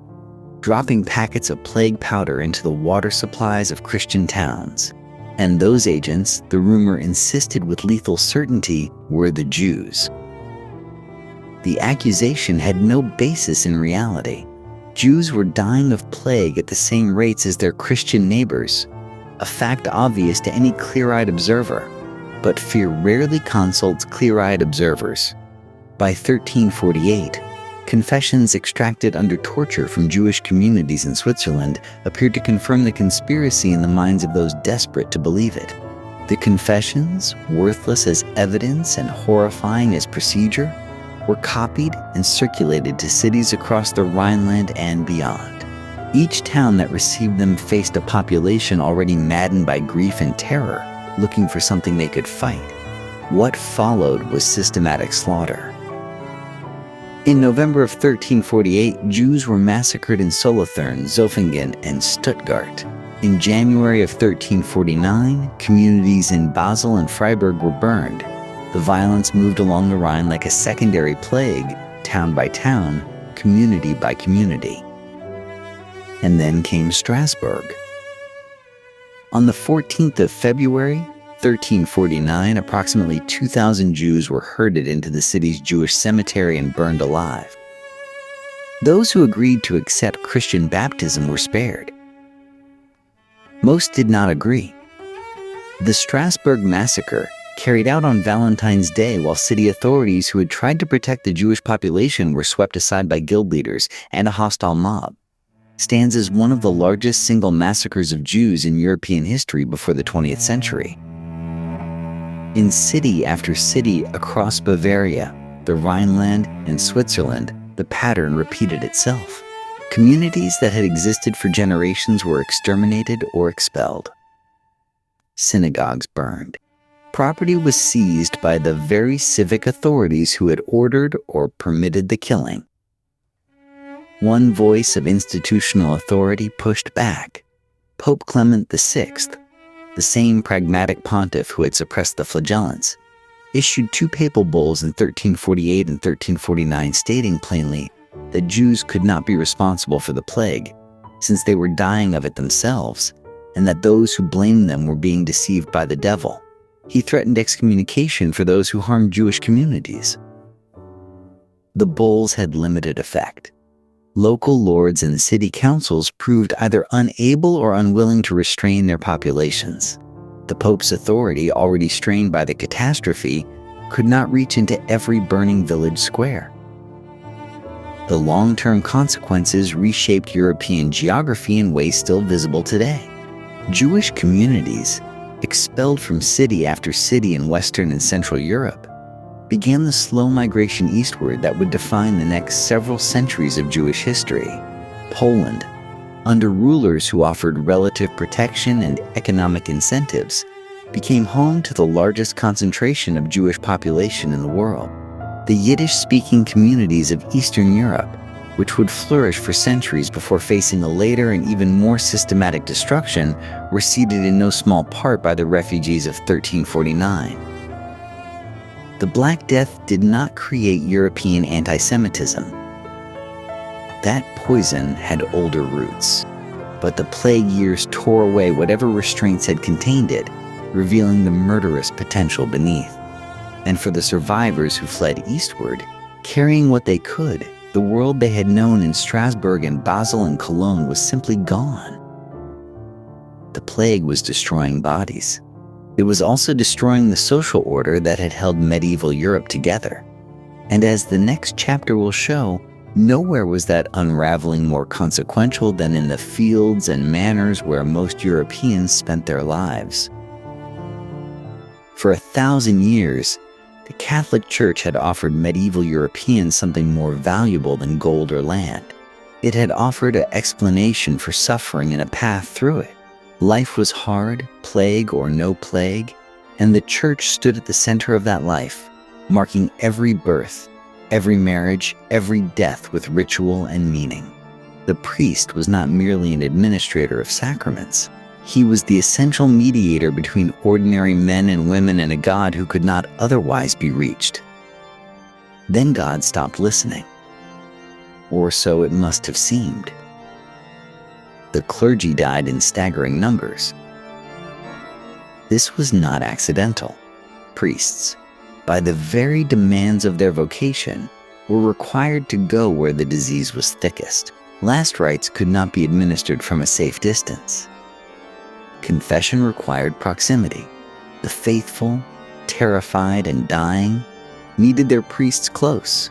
dropping packets of plague powder into the water supplies of Christian towns. And those agents, the rumor insisted with lethal certainty, were the Jews. The accusation had no basis in reality. Jews were dying of plague at the same rates as their Christian neighbors, a fact obvious to any clear-eyed observer. But fear rarely consults clear-eyed observers. By 1348, confessions extracted under torture from Jewish communities in Switzerland appeared to confirm the conspiracy in the minds of those desperate to believe it. The confessions, worthless as evidence and horrifying as procedure, were copied and circulated to cities across the Rhineland and beyond. Each town that received them faced a population already maddened by grief and terror, looking for something they could fight. What followed was systematic slaughter. In November of 1348, Jews were massacred in Solothurn, Zofingen, and Stuttgart. In January of 1349, communities in Basel and Freiburg were burned. The violence moved along the Rhine like a secondary plague, town by town, community by community. And then came Strasbourg. On the 14th of February, 1349, approximately 2,000 Jews were herded into the city's Jewish cemetery and burned alive. Those who agreed to accept Christian baptism were spared. Most did not agree. The Strasbourg massacre, carried out on Valentine's Day while city authorities who had tried to protect the Jewish population were swept aside by guild leaders and a hostile mob, stands as one of the largest single massacres of Jews in European history before the 20th century. In city after city across Bavaria, the Rhineland, and Switzerland, the pattern repeated itself. Communities that had existed for generations were exterminated or expelled. Synagogues burned. Property was seized by the very civic authorities who had ordered or permitted the killing. One voice of institutional authority pushed back. Pope Clement VI, the same pragmatic pontiff who had suppressed the flagellants, issued two papal bulls in 1348 and 1349 stating plainly that Jews could not be responsible for the plague, since they were dying of it themselves, and that those who blamed them were being deceived by the devil. He threatened excommunication for those who harmed Jewish communities. The bulls had limited effect. Local lords and city councils proved either unable or unwilling to restrain their populations. The Pope's authority, already strained by the catastrophe, could not reach into every burning village square. The long-term consequences reshaped European geography in ways still visible today. Jewish communities, expelled from city after city in Western and Central Europe, began the slow migration eastward that would define the next several centuries of Jewish history. Poland, under rulers who offered relative protection and economic incentives, became home to the largest concentration of Jewish population in the world. The Yiddish-speaking communities of Eastern Europe, which would flourish for centuries before facing a later and even more systematic destruction, were seeded in no small part by the refugees of 1349. The Black Death did not create European anti-Semitism. That poison had older roots, but the plague years tore away whatever restraints had contained it, revealing the murderous potential beneath. And for the survivors who fled eastward, carrying what they could, the world they had known in Strasbourg and Basel and Cologne was simply gone. The plague was destroying bodies. It was also destroying the social order that had held medieval Europe together. And as the next chapter will show, nowhere was that unraveling more consequential than in the fields and manors where most Europeans spent their lives. For 1,000 years, the Catholic Church had offered medieval Europeans something more valuable than gold or land. It had offered an explanation for suffering and a path through it. Life was hard, plague or no plague, and the Church stood at the center of that life, marking every birth, every marriage, every death with ritual and meaning. The priest was not merely an administrator of sacraments. He was the essential mediator between ordinary men and women and a God who could not otherwise be reached. Then God stopped listening. Or so it must have seemed. The clergy died in staggering numbers. This was not accidental. Priests, by the very demands of their vocation, were required to go where the disease was thickest. Last rites could not be administered from a safe distance. Confession required proximity. The faithful, terrified, and dying needed their priests close,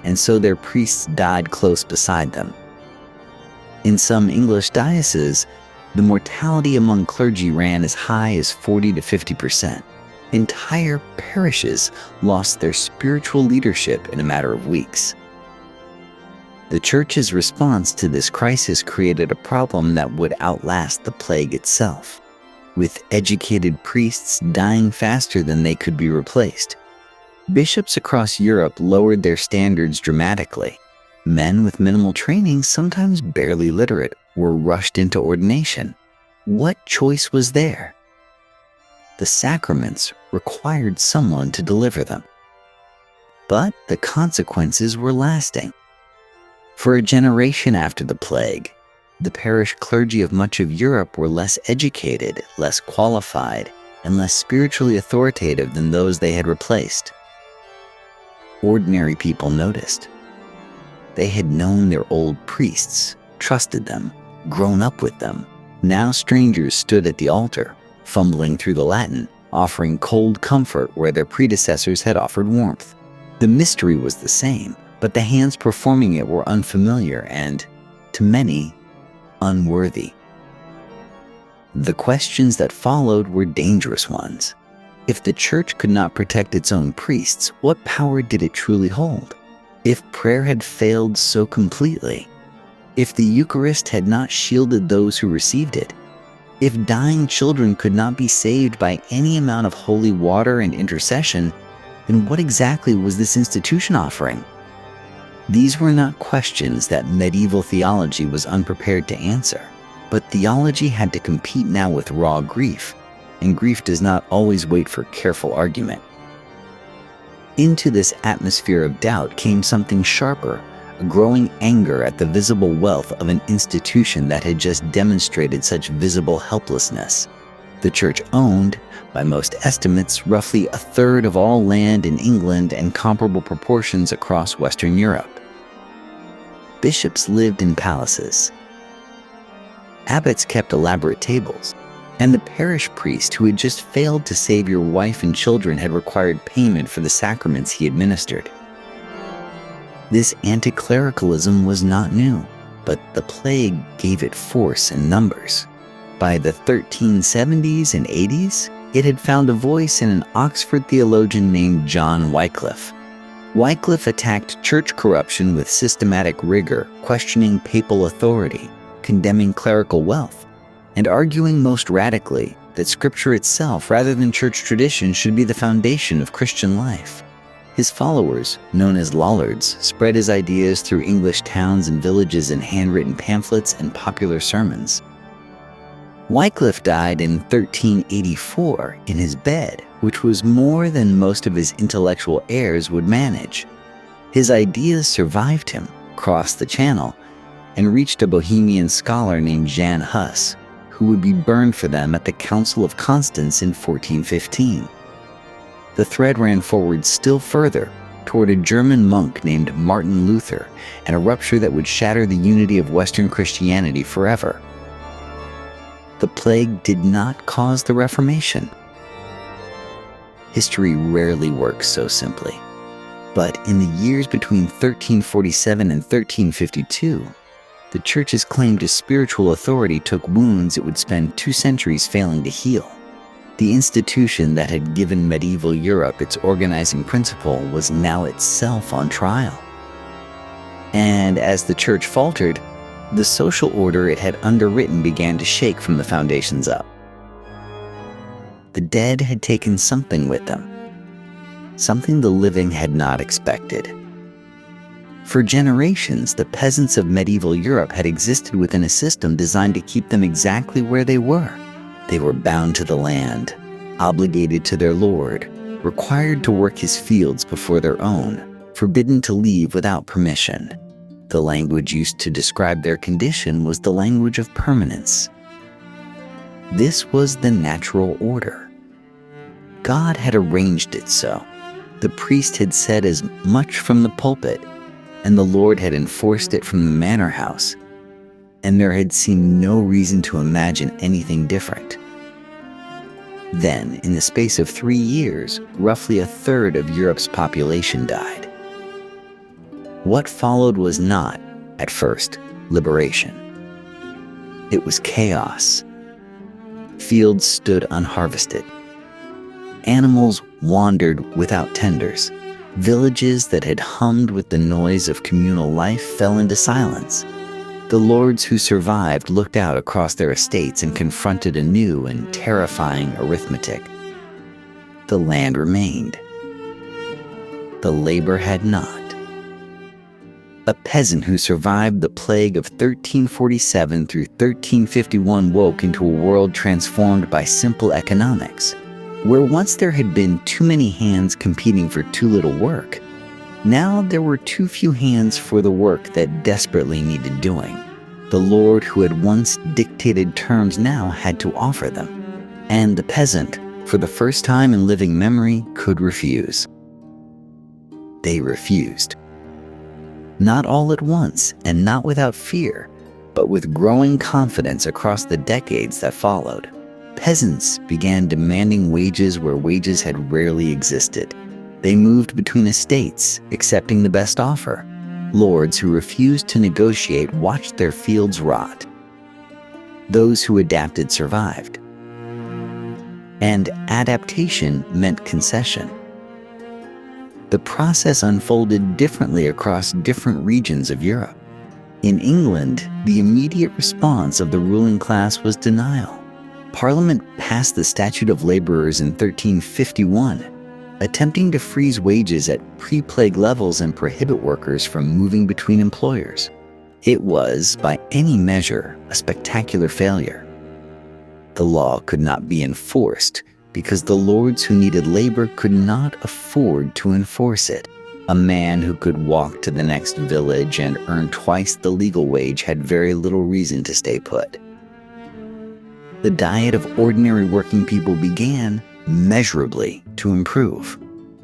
and so their priests died close beside them. In some English dioceses, the mortality among clergy ran as high as 40 to 50%. Entire parishes lost their spiritual leadership in a matter of weeks. The Church's response to this crisis created a problem that would outlast the plague itself, with educated priests dying faster than they could be replaced. Bishops across Europe lowered their standards dramatically. Men with minimal training, sometimes barely literate, were rushed into ordination. What choice was there? The sacraments required someone to deliver them. But the consequences were lasting. For a generation after the plague, the parish clergy of much of Europe were less educated, less qualified, and less spiritually authoritative than those they had replaced. Ordinary people noticed. They had known their old priests, trusted them, grown up with them. Now strangers stood at the altar, fumbling through the Latin, offering cold comfort where their predecessors had offered warmth. The mystery was the same, but the hands performing it were unfamiliar and, to many, unworthy. The questions that followed were dangerous ones. If the Church could not protect its own priests, what power did it truly hold? If prayer had failed so completely, if the Eucharist had not shielded those who received it, if dying children could not be saved by any amount of holy water and intercession, then what exactly was this institution offering? These were not questions that medieval theology was unprepared to answer, but theology had to compete now with raw grief, and grief does not always wait for careful argument. Into this atmosphere of doubt came something sharper, a growing anger at the visible wealth of an institution that had just demonstrated such visible helplessness. The Church owned, by most estimates, roughly a third of all land in England and comparable proportions across Western Europe. Bishops lived in palaces. Abbots kept elaborate tables. And the parish priest who had just failed to save your wife and children had required payment for the sacraments he administered. This anti-clericalism was not new, but the plague gave it force and numbers. By the 1370s and 80s, It had found a voice in an Oxford theologian named John Wycliffe. Wycliffe attacked church corruption with systematic rigor, questioning papal authority, condemning clerical wealth, and arguing most radically that Scripture itself, rather than church tradition, should be the foundation of Christian life. His followers, known as Lollards, spread his ideas through English towns and villages in handwritten pamphlets and popular sermons. Wycliffe died in 1384 in his bed, which was more than most of his intellectual heirs would manage. His ideas survived him, crossed the Channel, and reached a Bohemian scholar named Jan Hus, who would be burned for them at the Council of Constance in 1415. The thread ran forward still further, toward a German monk named Martin Luther, and a rupture that would shatter the unity of Western Christianity forever. The plague did not cause the Reformation. History rarely works so simply. But in the years between 1347 and 1352, the Church's claim to spiritual authority took wounds it would spend 2 centuries failing to heal. The institution that had given medieval Europe its organizing principle was now itself on trial. And as the Church faltered, the social order it had underwritten began to shake from the foundations up. The dead had taken something with them, something the living had not expected. For generations, the peasants of medieval Europe had existed within a system designed to keep them exactly where they were. They were bound to the land, obligated to their lord, required to work his fields before their own, forbidden to leave without permission. The language used to describe their condition was the language of permanence. This was the natural order. God had arranged it so. The priest had said as much from the pulpit, and the Lord had enforced it from the manor house, and there had seemed no reason to imagine anything different. Then, in the space of 3 years, roughly a third of Europe's population died. What followed was not, at first, liberation. It was chaos. Fields stood unharvested. Animals wandered without tenders. Villages that had hummed with the noise of communal life fell into silence. The lords who survived looked out across their estates and confronted a new and terrifying arithmetic. The land remained. The labor had not. A peasant who survived the plague of 1347 through 1351 woke into a world transformed by simple economics. Where once there had been too many hands competing for too little work, now there were too few hands for the work that desperately needed doing. The lord who had once dictated terms now had to offer them. And the peasant, for the first time in living memory, could refuse. They refused. Not all at once, and not without fear, but with growing confidence across the decades that followed. Peasants began demanding wages where wages had rarely existed. They moved between estates, accepting the best offer. Lords who refused to negotiate watched their fields rot. Those who adapted survived. And adaptation meant concession. The process unfolded differently across different regions of Europe. In England, the immediate response of the ruling class was denial. Parliament passed the Statute of Laborers in 1351, attempting to freeze wages at pre-plague levels and prohibit workers from moving between employers. It was, by any measure, a spectacular failure. The law could not be enforced because the lords who needed labor could not afford to enforce it. A man who could walk to the next village and earn twice the legal wage had very little reason to stay put. The diet of ordinary working people began, measurably, to improve.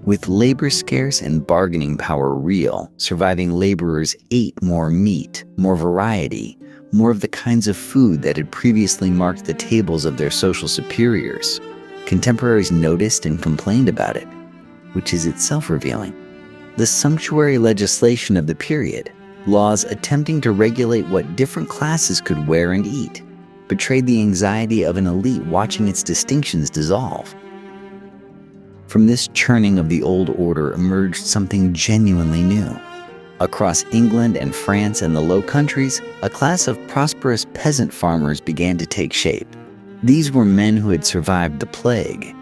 With labor scarce and bargaining power real, surviving laborers ate more meat, more variety, more of the kinds of food that had previously marked the tables of their social superiors. Contemporaries noticed and complained about it, which is itself revealing. The sumptuary legislation of the period, laws attempting to regulate what different classes could wear and eat, betrayed the anxiety of an elite watching its distinctions dissolve. From this churning of the old order emerged something genuinely new. Across England and France and the Low Countries, a class of prosperous peasant farmers began to take shape. These were men who had survived the plague,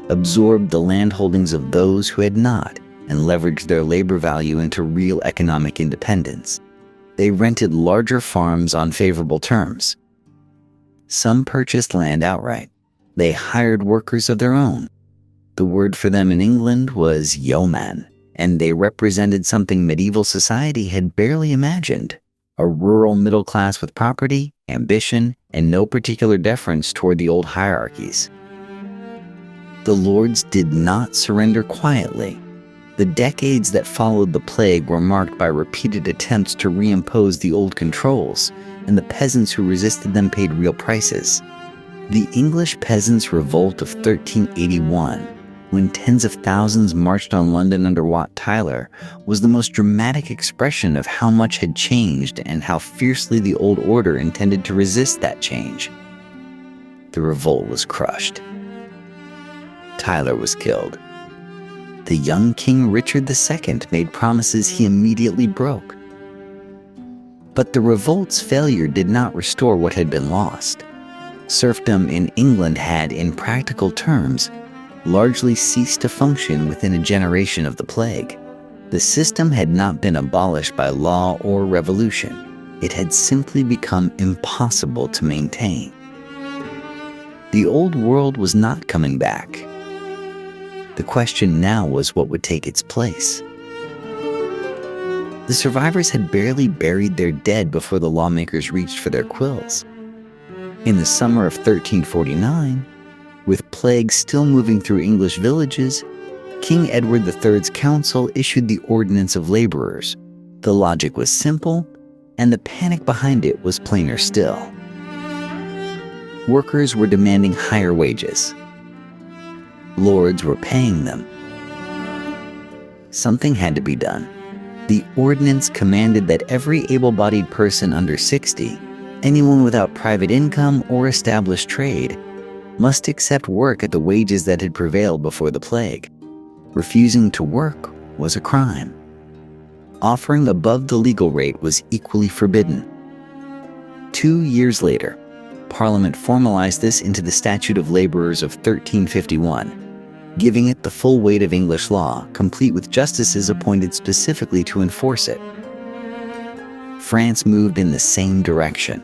absorbed the landholdings of those who had not, and leveraged their labor value into real economic independence. They rented larger farms on favorable terms. Some purchased land outright. They hired workers of their own. The word for them in England was yeoman, and they represented something medieval society had barely imagined: a rural middle class with property, ambition, and no particular deference toward the old hierarchies. The lords did not surrender quietly. The decades that followed the plague were marked by repeated attempts to reimpose the old controls, and the peasants who resisted them paid real prices. The English peasants' revolt of 1381, when tens of thousands marched on London under Wat Tyler, was the most dramatic expression of how much had changed and how fiercely the old order intended to resist that change. The revolt was crushed. Tyler was killed. The young King Richard II made promises he immediately broke. But the revolt's failure did not restore what had been lost. Serfdom in England had, in practical terms, largely ceased to function within a generation of the plague. The system had not been abolished by law or revolution. It had simply become impossible to maintain. The old world was not coming back. The question now was what would take its place. The survivors had barely buried their dead before the lawmakers reached for their quills. In the summer of 1349, with plague still moving through English villages, King Edward III's council issued the Ordinance of Laborers. The logic was simple, and the panic behind it was plainer still. Workers were demanding higher wages. Lords were paying them. Something had to be done. The ordinance commanded that every able-bodied person under 60, anyone without private income or established trade, must accept work at the wages that had prevailed before the plague. Refusing to work was a crime. Offering above the legal rate was equally forbidden. 2 years later, Parliament formalized this into the Statute of Laborers of 1351, giving it the full weight of English law, complete with justices appointed specifically to enforce it. France moved in the same direction.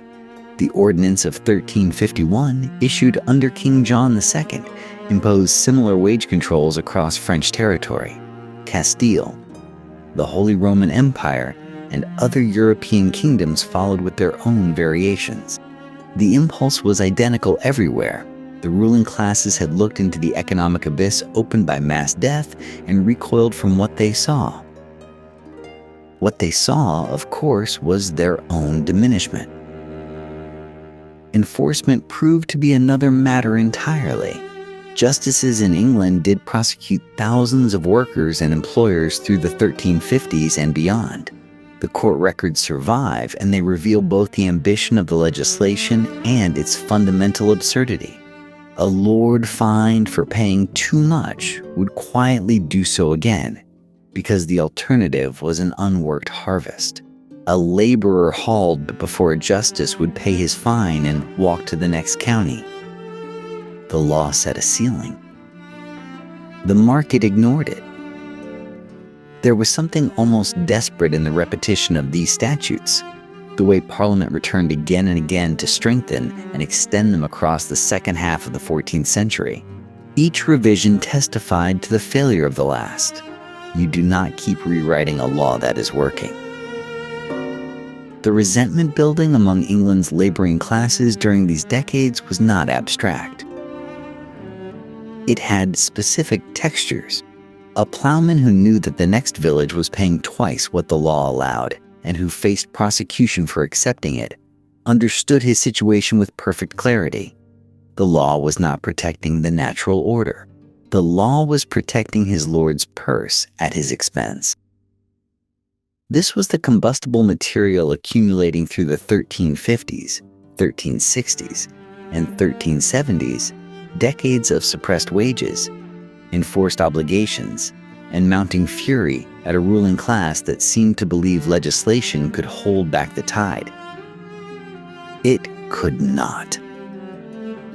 The Ordinance of 1351, issued under King John II, imposed similar wage controls across French territory, Castile, the Holy Roman Empire, and other European kingdoms followed with their own variations. The impulse was identical everywhere. The ruling classes had looked into the economic abyss opened by mass death and recoiled from what they saw. What they saw, of course, was their own diminishment. Enforcement proved to be another matter entirely. Justices in England did prosecute thousands of workers and employers through the 1350s and beyond. The court records survive, and they reveal both the ambition of the legislation and its fundamental absurdity. A lord fined for paying too much would quietly do so again, because the alternative was an unworked harvest. A laborer hauled before a justice would pay his fine and walk to the next county. The law set a ceiling. The market ignored it. There was something almost desperate in the repetition of these statutes, the way Parliament returned again and again to strengthen and extend them across the second half of the 14th century. Each revision testified to the failure of the last. You do not keep rewriting a law that is working. The resentment building among England's laboring classes during these decades was not abstract. It had specific textures. A plowman who knew that the next village was paying twice what the law allowed, and who faced prosecution for accepting it, understood his situation with perfect clarity. The law was not protecting the natural order. The law was protecting his lord's purse at his expense. This was the combustible material accumulating through the 1350s, 1360s, and 1370s, decades of suppressed wages, enforced obligations, and mounting fury at a ruling class that seemed to believe legislation could hold back the tide. It could not.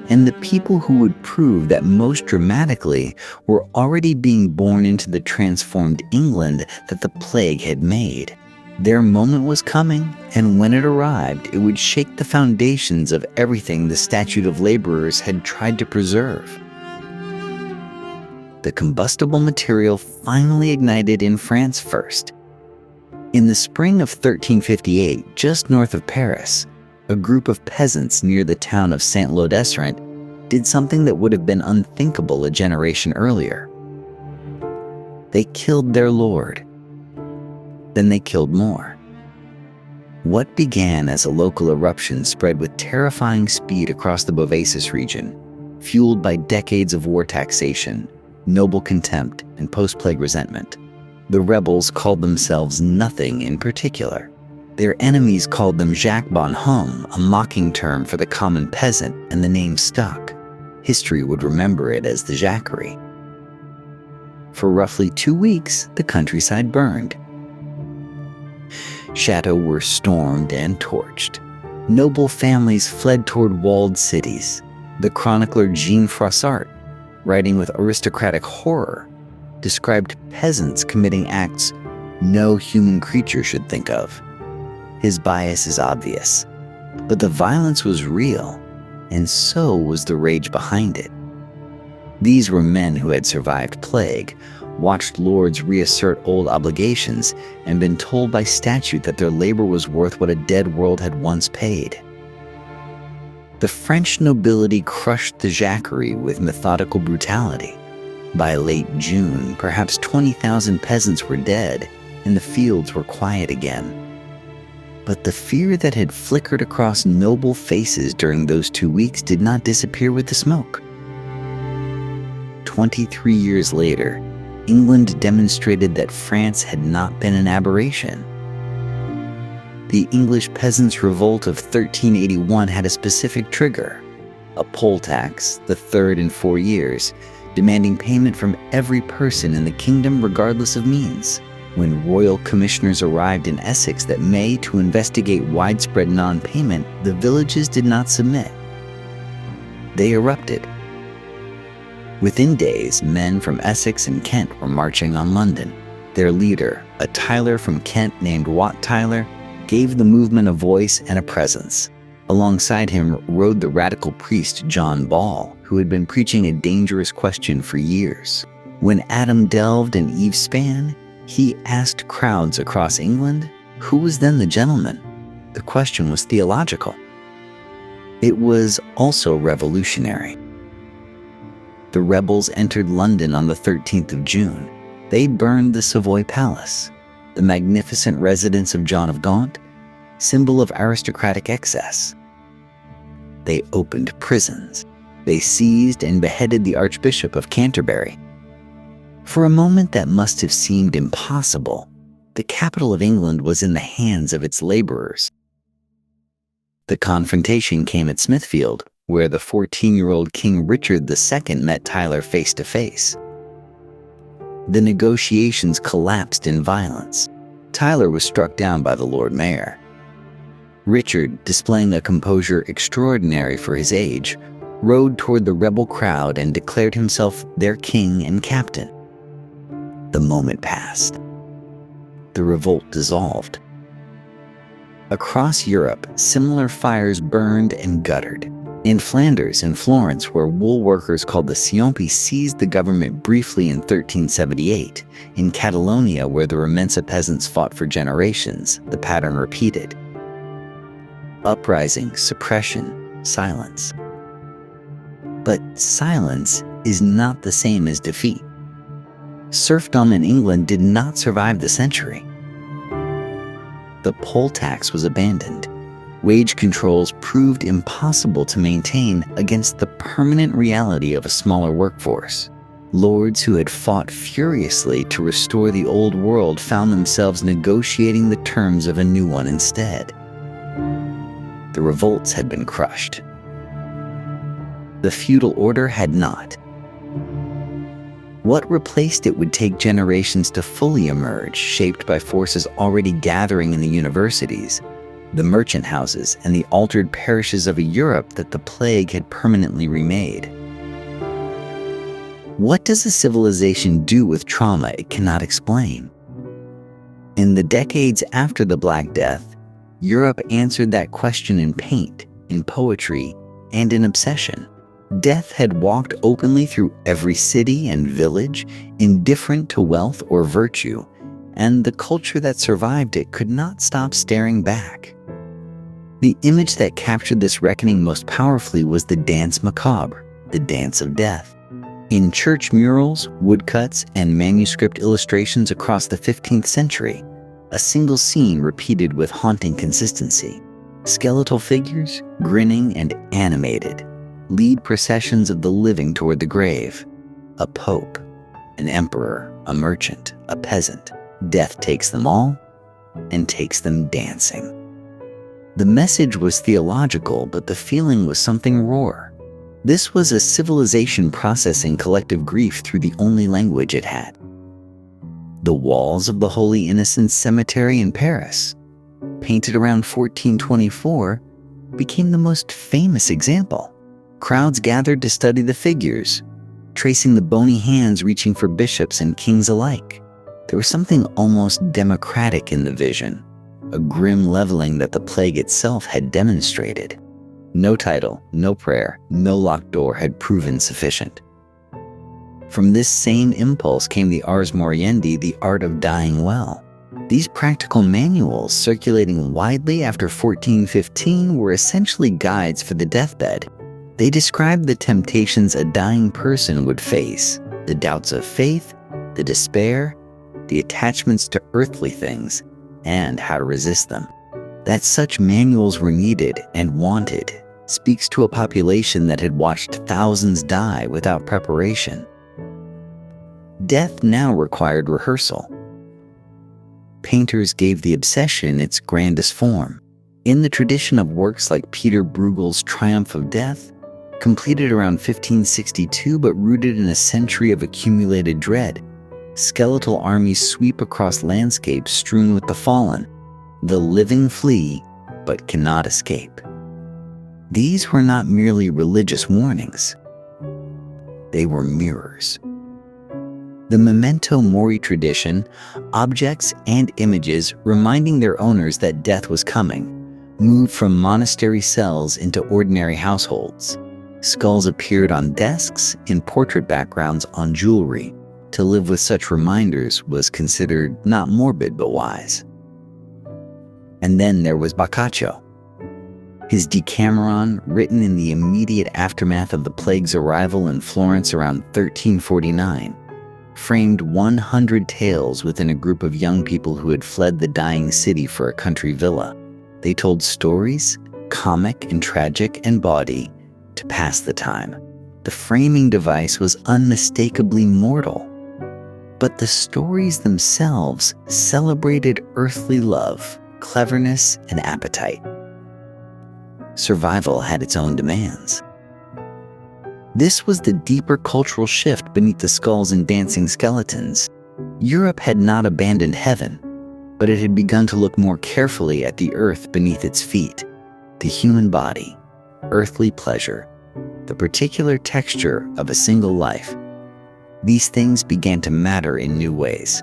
And the people who would prove that most dramatically were already being born into the transformed England that the plague had made. Their moment was coming, and when it arrived, it would shake the foundations of everything the Statute of Laborers had tried to preserve. The combustible material finally ignited in France first. In the spring of 1358, just north of Paris, a group of peasants near the town of Saint-Lô-d'Esserent did something that would have been unthinkable a generation earlier. They killed their lord. Then they killed more. What began as a local eruption spread with terrifying speed across the Beauvaisis region, fueled by decades of war taxation, noble contempt, and post-plague resentment. The rebels called themselves nothing in particular. Their enemies called them Jacques Bonhomme, a mocking term for the common peasant, and the name stuck. History would remember it as the Jacquerie. For roughly 2 weeks, the countryside burned. Chateaux were stormed and torched. Noble families fled toward walled cities. The chronicler Jean Froissart, writing with aristocratic horror, described peasants committing acts no human creature should think of. His bias is obvious, but the violence was real, and so was the rage behind it. These were men who had survived plague, watched lords reassert old obligations, and been told by statute that their labor was worth what a dead world had once paid. The French nobility crushed the Jacquerie with methodical brutality. By late June, perhaps 20,000 peasants were dead, and the fields were quiet again. But the fear that had flickered across noble faces during those 2 weeks did not disappear with the smoke. 23 years later, England demonstrated that France had not been an aberration. The English peasants' revolt of 1381 had a specific trigger, a poll tax, the third in 4 years, demanding payment from every person in the kingdom regardless of means. When royal commissioners arrived in Essex that May to investigate widespread non-payment, the villages did not submit. They erupted. Within days, men from Essex and Kent were marching on London. Their leader, a Tyler from Kent named Wat Tyler, gave the movement a voice and a presence. Alongside him rode the radical priest John Ball, who had been preaching a dangerous question for years. When Adam delved and Eve span, he asked crowds across England, who was then the gentleman? The question was theological. It was also revolutionary. The rebels entered London on the 13th of June. They burned the Savoy Palace, the magnificent residence of John of Gaunt, symbol of aristocratic excess. They opened prisons. They seized and beheaded the Archbishop of Canterbury. For a moment that must have seemed impossible, the capital of England was in the hands of its laborers. The confrontation came at Smithfield, where the 14-year-old King Richard II met Tyler face to face. The negotiations collapsed in violence. Tyler was struck down by the Lord Mayor. Richard, displaying a composure extraordinary for his age, rode toward the rebel crowd and declared himself their king and captain. The moment passed. The revolt dissolved. Across Europe, similar fires burned and guttered. In Flanders and Florence, where wool workers called the Ciompi seized the government briefly in 1378, in Catalonia, where the Remensa peasants fought for generations, the pattern repeated. Uprising, suppression, silence. But silence is not the same as defeat. Serfdom in England did not survive the century. The poll tax was abandoned. Wage controls proved impossible to maintain against the permanent reality of a smaller workforce. Lords who had fought furiously to restore the old world found themselves negotiating the terms of a new one instead. The revolts had been crushed. The feudal order had not. What replaced it would take generations to fully emerge, shaped by forces already gathering in the universities, the merchant houses, and the altered parishes of a Europe that the plague had permanently remade. What does a civilization do with trauma it cannot explain? In the decades after the Black Death, Europe answered that question in paint, in poetry, and in obsession. Death had walked openly through every city and village, indifferent to wealth or virtue, and the culture that survived it could not stop staring back. The image that captured this reckoning most powerfully was the danse macabre, the dance of death. In church murals, woodcuts, and manuscript illustrations across the 15th century, a single scene repeated with haunting consistency. Skeletal figures, grinning and animated, lead processions of the living toward the grave. A pope, an emperor, a merchant, a peasant. Death takes them all and takes them dancing. The message was theological, but the feeling was something rawer. This was a civilization processing collective grief through the only language it had. The walls of the Holy Innocents Cemetery in Paris, painted around 1424, became the most famous example. Crowds gathered to study the figures, tracing the bony hands reaching for bishops and kings alike. There was something almost democratic in the vision, a grim leveling that the plague itself had demonstrated. No title, no prayer, no locked door had proven sufficient. From this same impulse came the Ars Moriendi, the art of dying well. These practical manuals, circulating widely after 1415, were essentially guides for the deathbed. They described the temptations a dying person would face, the doubts of faith, the despair, the attachments to earthly things, and how to resist them. That such manuals were needed and wanted speaks to a population that had watched thousands die without preparation. Death now required rehearsal. Painters gave the obsession its grandest form. In the tradition of works like Peter Bruegel's Triumph of Death, completed around 1562 but rooted in a century of accumulated dread, skeletal armies sweep across landscapes strewn with the fallen. The living flee, but cannot escape. These were not merely religious warnings. They were mirrors. The memento mori tradition, objects and images reminding their owners that death was coming, moved from monastery cells into ordinary households. Skulls appeared on desks, in portrait backgrounds on jewelry. To live with such reminders was considered not morbid but wise. And then there was Boccaccio. His Decameron, written in the immediate aftermath of the plague's arrival in Florence around 1349, framed 100 tales within a group of young people who had fled the dying city for a country villa. They told stories, comic and tragic and bawdy, to pass the time. The framing device was unmistakably mortal. But the stories themselves celebrated earthly love, cleverness, and appetite. Survival had its own demands. This was the deeper cultural shift beneath the skulls and dancing skeletons. Europe had not abandoned heaven, but it had begun to look more carefully at the earth beneath its feet, the human body, earthly pleasure, the particular texture of a single life. These things began to matter in new ways.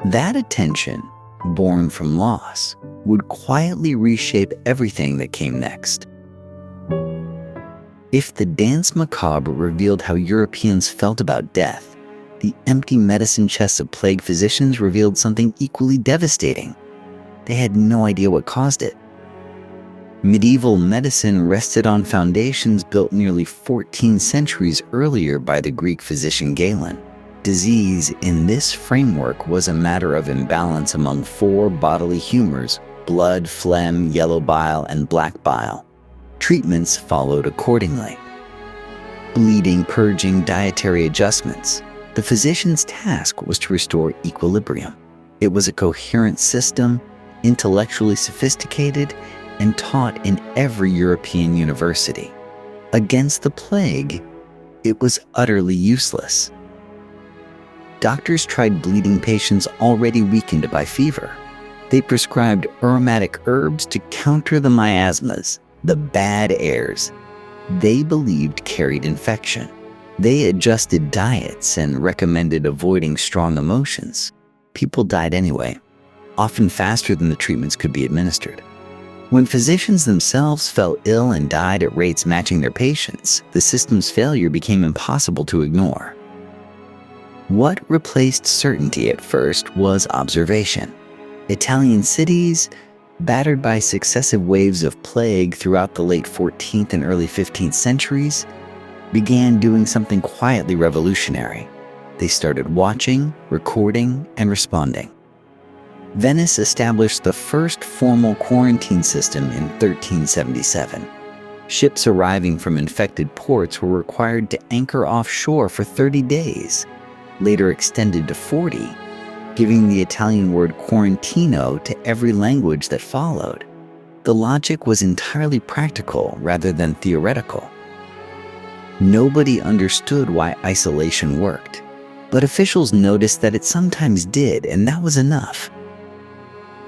That attention, born from loss, would quietly reshape everything that came next. If the danse macabre revealed how Europeans felt about death, the empty medicine chests of plague physicians revealed something equally devastating. They had no idea what caused it. Medieval medicine rested on foundations built nearly 14 centuries earlier by the Greek physician Galen. Disease in this framework was a matter of imbalance among 4 bodily humors: blood, phlegm, yellow bile, and black bile. Treatments followed accordingly. Bleeding, purging, dietary adjustments. The physician's task was to restore equilibrium. It was a coherent system, intellectually sophisticated, and taught in every European university. Against the plague, it was utterly useless. Doctors tried bleeding patients already weakened by fever. They prescribed aromatic herbs to counter the miasmas, the bad airs they believed carried infection. They adjusted diets and recommended avoiding strong emotions. People died anyway, often faster than the treatments could be administered. When physicians themselves fell ill and died at rates matching their patients, the system's failure became impossible to ignore. What replaced certainty at first was observation. Italian cities, battered by successive waves of plague throughout the late 14th and early 15th centuries, began doing something quietly revolutionary. They started watching, recording, and responding. Venice established the first formal quarantine system in 1377. Ships arriving from infected ports were required to anchor offshore for 30 days, later extended to 40, giving the Italian word quarantino to every language that followed. The logic was entirely practical rather than theoretical. Nobody understood why isolation worked, but officials noticed that it sometimes did, and that was enough.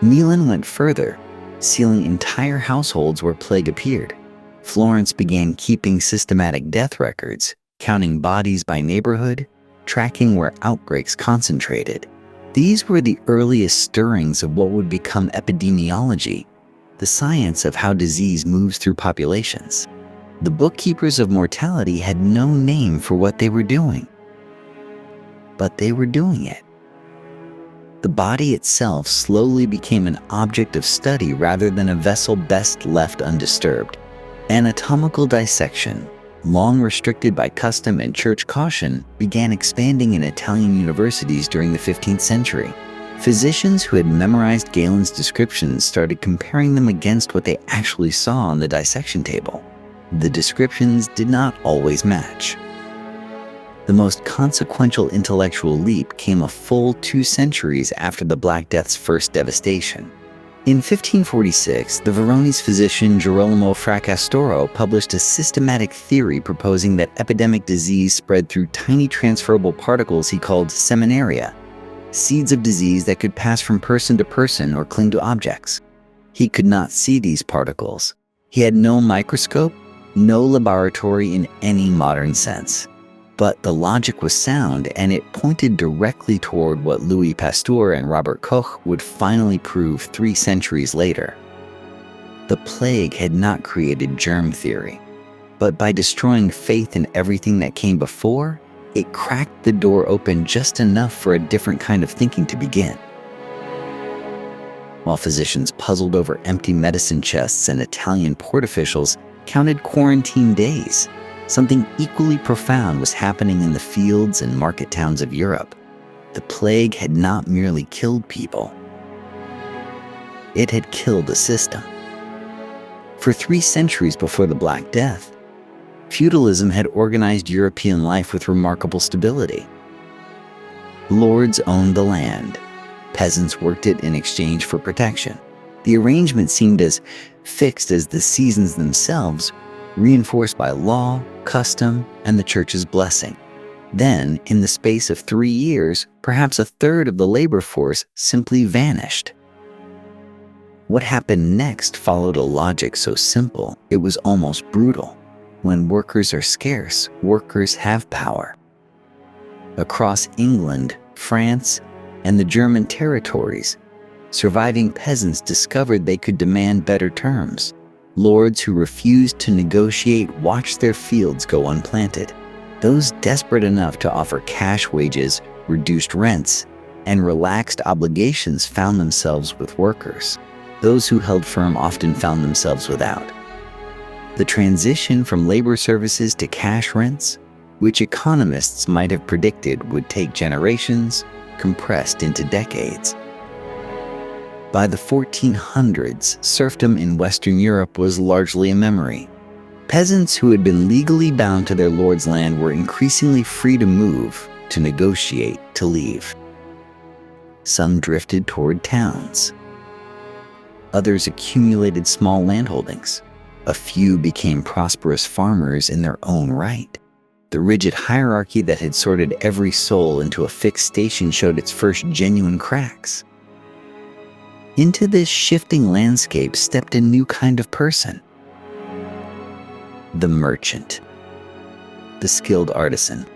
Milan went further, sealing entire households where plague appeared. Florence began keeping systematic death records, counting bodies by neighborhood, tracking where outbreaks concentrated. These were the earliest stirrings of what would become epidemiology, the science of how disease moves through populations. The bookkeepers of mortality had no name for what they were doing, but they were doing it. The body itself slowly became an object of study rather than a vessel best left undisturbed. Anatomical dissection, long restricted by custom and church caution, began expanding in Italian universities during the 15th century. Physicians who had memorized Galen's descriptions started comparing them against what they actually saw on the dissection table. The descriptions did not always match. The most consequential intellectual leap came a full 2 centuries after the Black Death's first devastation. In 1546, the Veronese physician Girolamo Fracastoro published a systematic theory proposing that epidemic disease spread through tiny transferable particles he called seminaria, seeds of disease that could pass from person to person or cling to objects. He could not see these particles. He had no microscope, no laboratory in any modern sense. But the logic was sound, and it pointed directly toward what Louis Pasteur and Robert Koch would finally prove 3 centuries later. The plague had not created germ theory, but by destroying faith in everything that came before, it cracked the door open just enough for a different kind of thinking to begin. While physicians puzzled over empty medicine chests and Italian port officials counted quarantine days, something equally profound was happening in the fields and market towns of Europe. The plague had not merely killed people. It had killed a system. For 3 centuries before the Black Death, feudalism had organized European life with remarkable stability. Lords owned the land. Peasants worked it in exchange for protection. The arrangement seemed as fixed as the seasons themselves, reinforced by law, custom, and the church's blessing. Then, in the space of 3 years, perhaps a third of the labor force simply vanished. What happened next followed a logic so simple, it was almost brutal. When workers are scarce, workers have power. Across England, France, and the German territories, surviving peasants discovered they could demand better terms. Lords who refused to negotiate watched their fields go unplanted. Those desperate enough to offer cash wages, reduced rents, and relaxed obligations found themselves with workers. Those who held firm often found themselves without. The transition from labor services to cash rents, which economists might have predicted would take generations, compressed into decades. By the 1400s, serfdom in Western Europe was largely a memory. Peasants who had been legally bound to their lord's land were increasingly free to move, to negotiate, to leave. Some drifted toward towns. Others accumulated small landholdings. A few became prosperous farmers in their own right. The rigid hierarchy that had sorted every soul into a fixed station showed its first genuine cracks. Into this shifting landscape stepped a new kind of person. The merchant. The skilled artisan.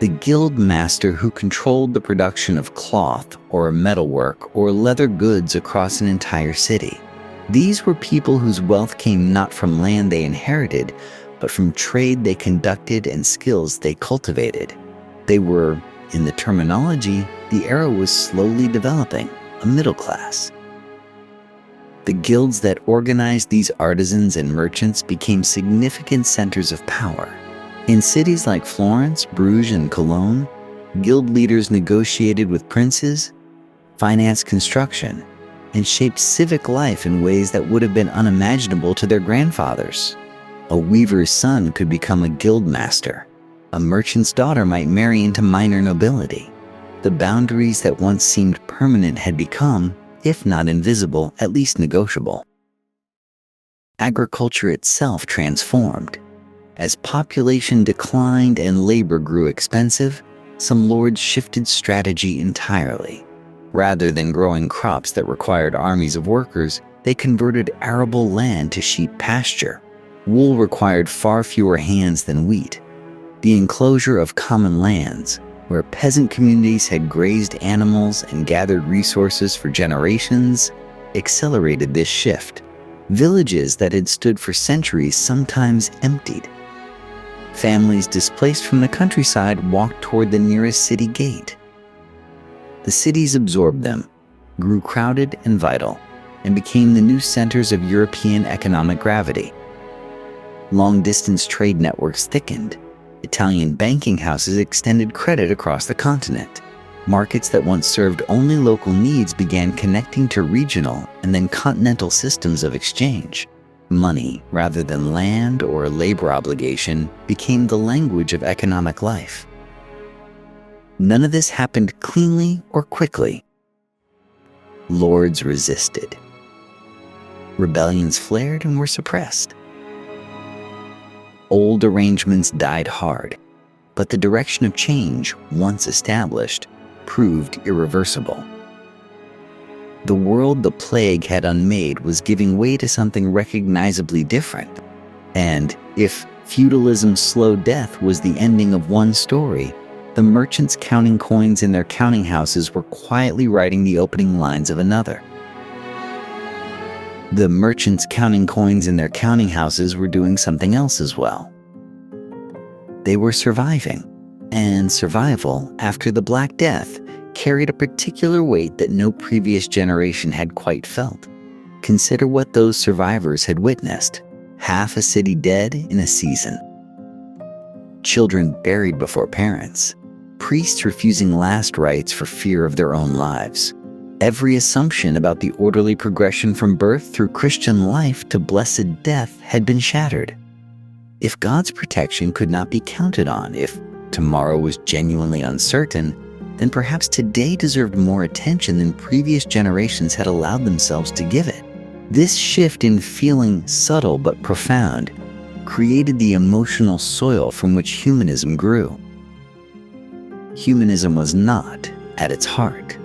The guild master who controlled the production of cloth or metalwork or leather goods across an entire city. These were people whose wealth came not from land they inherited, but from trade they conducted and skills they cultivated. They were, in the terminology, the era was slowly developing, a middle class. The guilds that organized these artisans and merchants became significant centers of power. In cities like Florence, Bruges, and Cologne, guild leaders negotiated with princes, financed construction, and shaped civic life in ways that would have been unimaginable to their grandfathers. A weaver's son could become a guild master. A merchant's daughter might marry into minor nobility. The boundaries that once seemed permanent had become, if not invisible, at least negotiable. Agriculture itself transformed. As population declined and labor grew expensive, some lords shifted strategy entirely. Rather than growing crops that required armies of workers, they converted arable land to sheep pasture. Wool required far fewer hands than wheat. The enclosure of common lands, where peasant communities had grazed animals and gathered resources for generations, accelerated this shift. Villages that had stood for centuries sometimes emptied. Families displaced from the countryside walked toward the nearest city gate. The cities absorbed them, grew crowded and vital, and became the new centers of European economic gravity. Long-distance trade networks thickened. Italian banking houses extended credit across the continent. Markets that once served only local needs began connecting to regional and then continental systems of exchange. Money, rather than land or labor obligation, became the language of economic life. None of this happened cleanly or quickly. Lords resisted. Rebellions flared and were suppressed. Old arrangements died hard, but the direction of change, once established, proved irreversible. The world the plague had unmade was giving way to something recognizably different. And if feudalism's slow death was the ending of one story, the merchants counting coins in their counting houses were quietly writing the opening lines of another. The merchants counting coins in their counting houses were doing something else as well. They were surviving, and survival, after the Black Death, carried a particular weight that no previous generation had quite felt. Consider what those survivors had witnessed: half a city dead in a season, children buried before parents, priests refusing last rites for fear of their own lives. Every assumption about the orderly progression from birth through Christian life to blessed death had been shattered. If God's protection could not be counted on, if tomorrow was genuinely uncertain, then perhaps today deserved more attention than previous generations had allowed themselves to give it. This shift in feeling, subtle but profound, created the emotional soil from which humanism grew. Humanism was not, at its heart,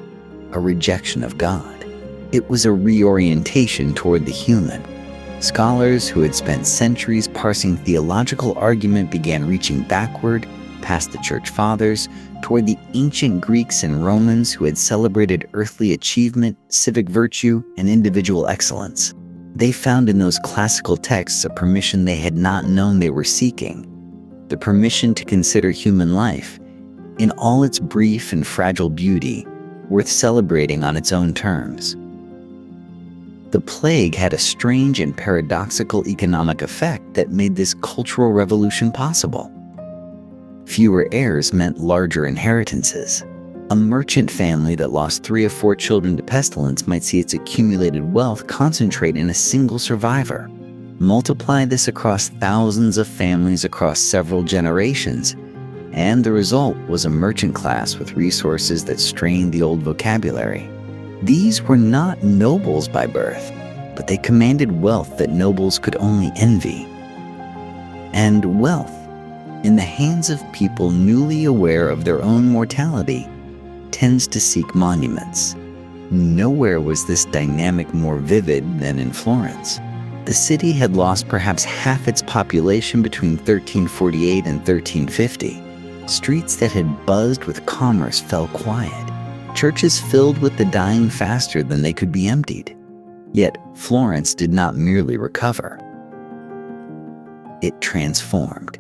a rejection of God. It was a reorientation toward the human. Scholars who had spent centuries parsing theological argument began reaching backward, past the Church Fathers, toward the ancient Greeks and Romans who had celebrated earthly achievement, civic virtue, and individual excellence. They found in those classical texts a permission they had not known they were seeking, the permission to consider human life, in all its brief and fragile beauty, worth celebrating on its own terms. The plague had a strange and paradoxical economic effect that made this cultural revolution possible. Fewer heirs meant larger inheritances. A merchant family that lost 3 or 4 children to pestilence might see its accumulated wealth concentrate in a single survivor. Multiply this across thousands of families across several generations, and the result was a merchant class with resources that strained the old vocabulary. These were not nobles by birth. but they commanded wealth that nobles could only envy. And wealth, in the hands of people newly aware of their own mortality, tends to seek monuments. Nowhere was this dynamic more vivid than in Florence. The city had lost perhaps half its population between 1348 and 1350. Streets that had buzzed with commerce fell quiet. Churches filled with the dying faster than they could be emptied. Yet Florence did not merely recover. It transformed.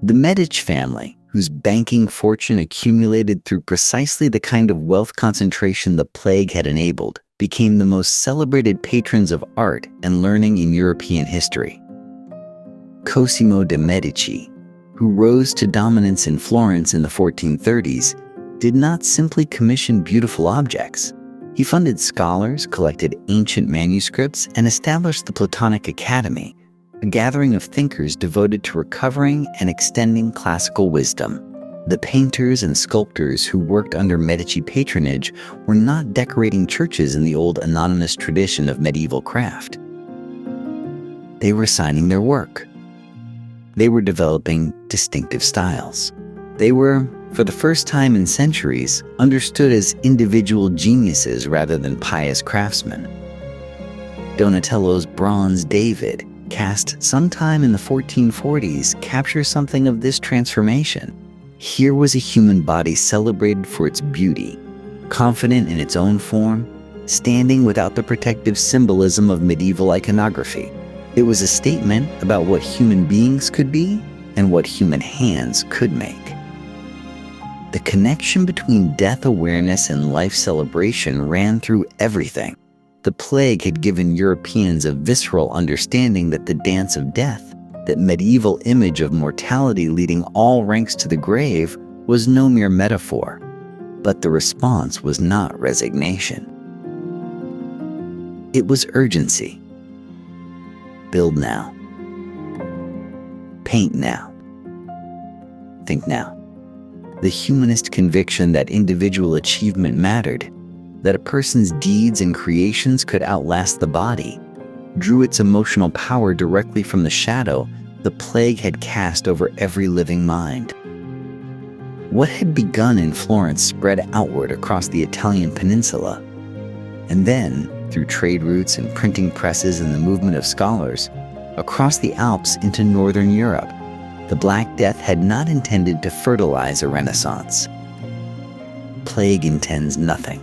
The Medici family, whose banking fortune accumulated through precisely the kind of wealth concentration the plague had enabled, became the most celebrated patrons of art and learning in European history. Cosimo de' Medici, who rose to dominance in Florence in the 1430s, did not simply commission beautiful objects. He funded scholars, collected ancient manuscripts, and established the Platonic Academy, a gathering of thinkers devoted to recovering and extending classical wisdom. The painters and sculptors who worked under Medici patronage were not decorating churches in the old anonymous tradition of medieval craft. They were signing their work. They were developing distinctive styles. They were, for the first time in centuries, understood as individual geniuses rather than pious craftsmen. Donatello's bronze David, cast sometime in the 1440s, captures something of this transformation. Here was a human body celebrated for its beauty, confident in its own form, standing without the protective symbolism of medieval iconography. It was a statement about what human beings could be and what human hands could make. The connection between death awareness and life celebration ran through everything. The plague had given Europeans a visceral understanding that the dance of death, that medieval image of mortality leading all ranks to the grave, was no mere metaphor. But the response was not resignation. It was urgency. Build now. Paint now. Think now. The humanist conviction that individual achievement mattered, that a person's deeds and creations could outlast the body, drew its emotional power directly from the shadow the plague had cast over every living mind. What had begun in Florence spread outward across the Italian peninsula, and then, through trade routes and printing presses and the movement of scholars, across the Alps into northern Europe. The Black Death had not intended to fertilize a renaissance. Plague intends nothing.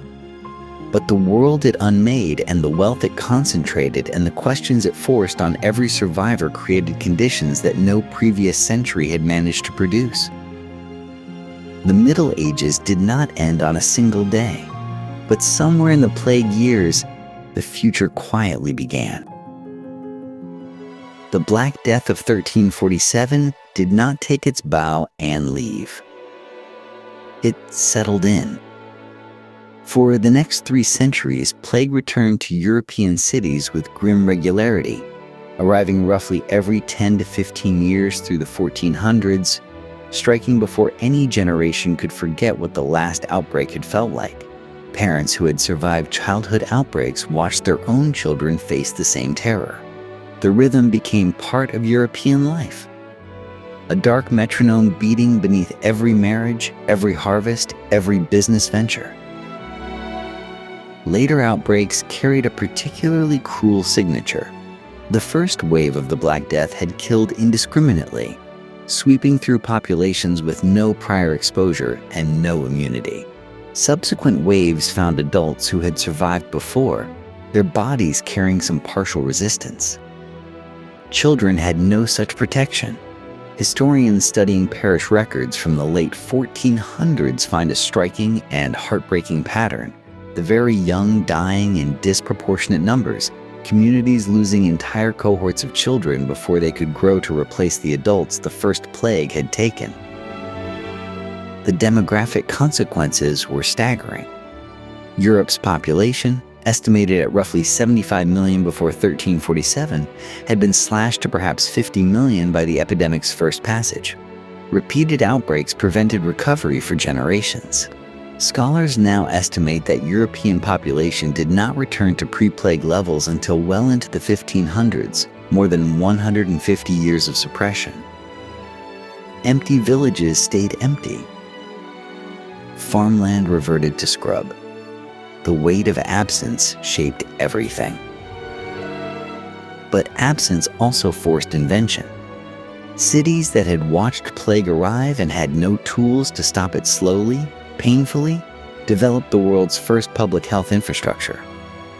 But the world it unmade and the wealth it concentrated and the questions it forced on every survivor created conditions that no previous century had managed to produce. The Middle Ages did not end on a single day, but somewhere in the plague years, the future quietly began. The Black Death of 1347 did not take its bow and leave. It settled in. For the next 3 centuries, plague returned to European cities with grim regularity, arriving roughly every 10 to 15 years through the 1400s, striking before any generation could forget what the last outbreak had felt like. Parents who had survived childhood outbreaks watched their own children face the same terror. The rhythm became part of European life. A dark metronome beating beneath every marriage, every harvest, every business venture. Later outbreaks carried a particularly cruel signature. The first wave of the Black Death had killed indiscriminately, sweeping through populations with no prior exposure and no immunity. Subsequent waves found adults who had survived before, their bodies carrying some partial resistance. Children had no such protection. Historians studying parish records from the late 1400s find a striking and heartbreaking pattern. The very young dying in disproportionate numbers, communities losing entire cohorts of children before they could grow to replace the adults the first plague had taken. The demographic consequences were staggering. Europe's population, estimated at roughly 75 million before 1347, had been slashed to perhaps 50 million by the epidemic's first passage. Repeated outbreaks prevented recovery for generations. Scholars now estimate that European population did not return to pre-plague levels until well into the 1500s, more than 150 years of suppression. Empty villages stayed empty. Farmland reverted to scrub. The weight of absence shaped everything. But absence also forced invention. Cities that had watched plague arrive and had no tools to stop it slowly, painfully, developed the world's first public health infrastructure.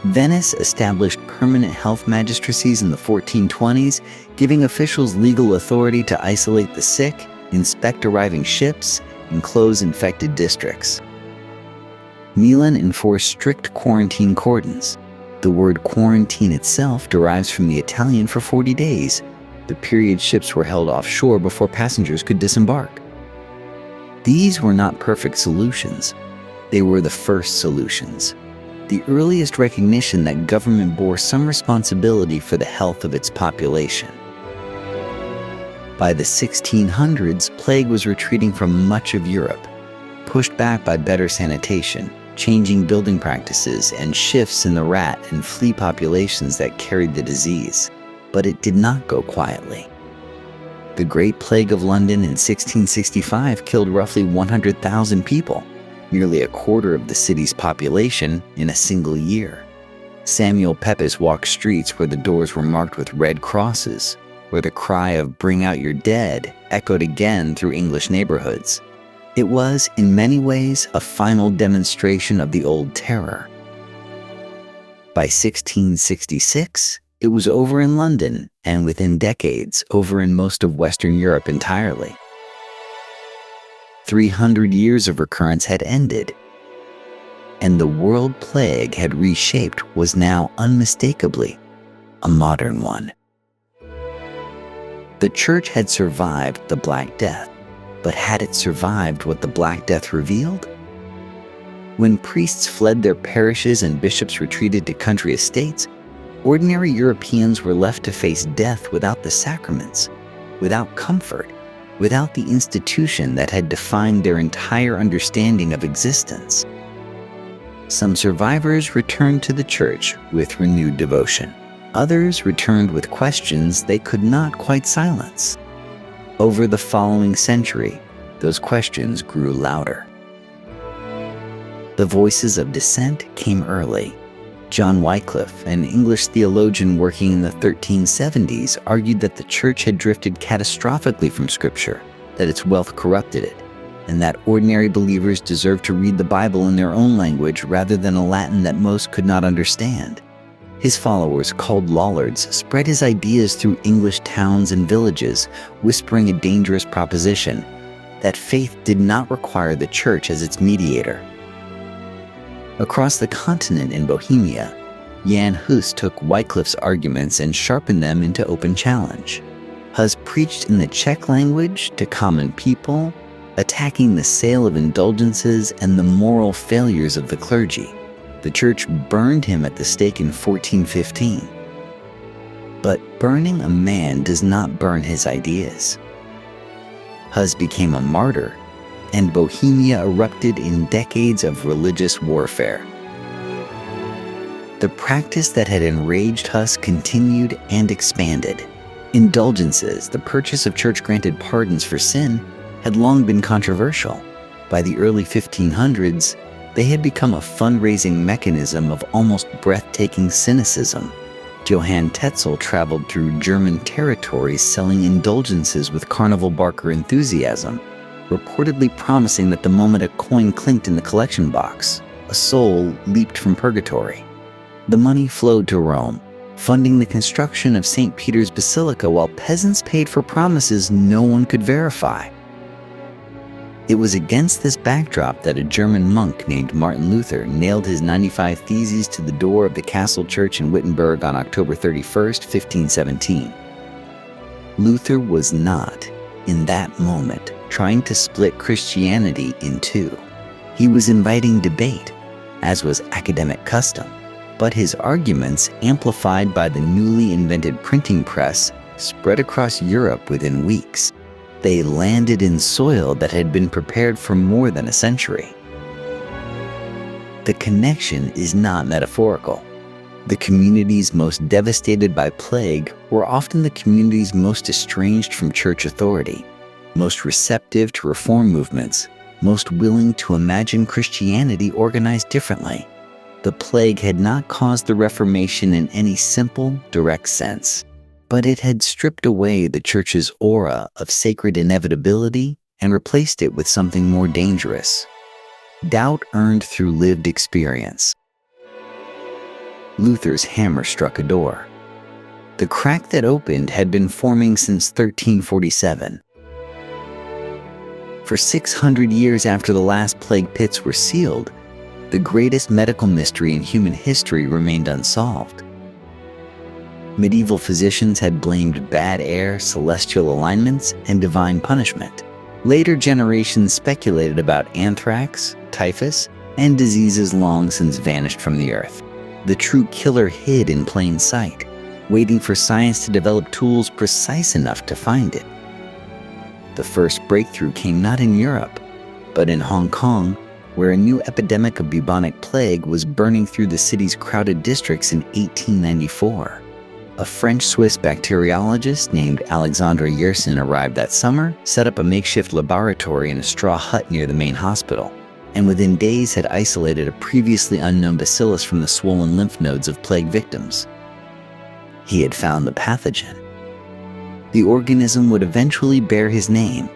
Venice established permanent health magistracies in the 1420s, giving officials legal authority to isolate the sick, inspect arriving ships, and close infected districts. Milan enforced strict quarantine cordons. The word quarantine itself derives from the Italian for 40 days, the period ships were held offshore before passengers could disembark. These were not perfect solutions. They were the first solutions, the earliest recognition that government bore some responsibility for the health of its population. By the 1600s, plague was retreating from much of Europe, pushed back by better sanitation, changing building practices, and shifts in the rat and flea populations that carried the disease. But it did not go quietly. The Great Plague of London in 1665 killed roughly 100,000 people, nearly a quarter of the city's population, in a single year. Samuel Pepys walked streets where the doors were marked with red crosses, where the cry of "Bring out your dead" echoed again through English neighborhoods. It was, in many ways, a final demonstration of the old terror. By 1666, it was over in London, and within decades, over in most of Western Europe entirely. 300 years of recurrence had ended, and the world plague had reshaped was now unmistakably a modern one. The Church had survived the Black Death, but had it survived what the Black Death revealed? When priests fled their parishes and bishops retreated to country estates, ordinary Europeans were left to face death without the sacraments, without comfort, without the institution that had defined their entire understanding of existence. Some survivors returned to the Church with renewed devotion. Others returned with questions they could not quite silence. Over the following century, those questions grew louder. The voices of dissent came early. John Wycliffe, an English theologian working in the 1370s, argued that the Church had drifted catastrophically from Scripture, that its wealth corrupted it, and that ordinary believers deserved to read the Bible in their own language rather than a Latin that most could not understand. His followers, called Lollards, spread his ideas through English towns and villages, whispering a dangerous proposition, that faith did not require the Church as its mediator. Across the continent in Bohemia, Jan Hus took Wycliffe's arguments and sharpened them into open challenge. Hus preached in the Czech language to common people, attacking the sale of indulgences and the moral failures of the clergy. The Church burned him at the stake in 1415. But burning a man does not burn his ideas. Hus became a martyr, and Bohemia erupted in decades of religious warfare. The practice that had enraged Hus continued and expanded. Indulgences, the purchase of church-granted pardons for sin, had long been controversial. By the early 1500s, they had become a fundraising mechanism of almost breathtaking cynicism. Johann Tetzel traveled through German territories selling indulgences with carnival barker enthusiasm, reportedly promising that the moment a coin clinked in the collection box, a soul leaped from purgatory. The money flowed to Rome, funding the construction of St. Peter's Basilica while peasants paid for promises no one could verify. It was against this backdrop that a German monk named Martin Luther nailed his 95 Theses to the door of the castle church in Wittenberg on October 31st, 1517. Luther was not, in that moment, trying to split Christianity in two. He was inviting debate, as was academic custom, but his arguments, amplified by the newly invented printing press, spread across Europe within weeks. They landed in soil that had been prepared for more than a century. the connection is not metaphorical. The communities most devastated by plague were often the communities most estranged from church authority, most receptive to reform movements, most willing to imagine Christianity organized differently. The plague had not caused the Reformation in any simple, direct sense, but it had stripped away the church's aura of sacred inevitability and replaced it with something more dangerous: doubt earned through lived experience. Luther's hammer struck a door. The crack that opened had been forming since 1347. For 600 years after the last plague pits were sealed, the greatest medical mystery in human history remained unsolved. Medieval physicians had blamed bad air, celestial alignments, and divine punishment. Later generations speculated about anthrax, typhus, and diseases long since vanished from the earth. The true killer hid in plain sight, waiting for science to develop tools precise enough to find it. The first breakthrough came not in Europe, but in Hong Kong, where a new epidemic of bubonic plague was burning through the city's crowded districts in 1894. A French-Swiss bacteriologist named Alexandre Yersin arrived that summer, set up a makeshift laboratory in a straw hut near the main hospital, and within days had isolated a previously unknown bacillus from the swollen lymph nodes of plague victims. He had found the pathogen. The organism would eventually bear his name,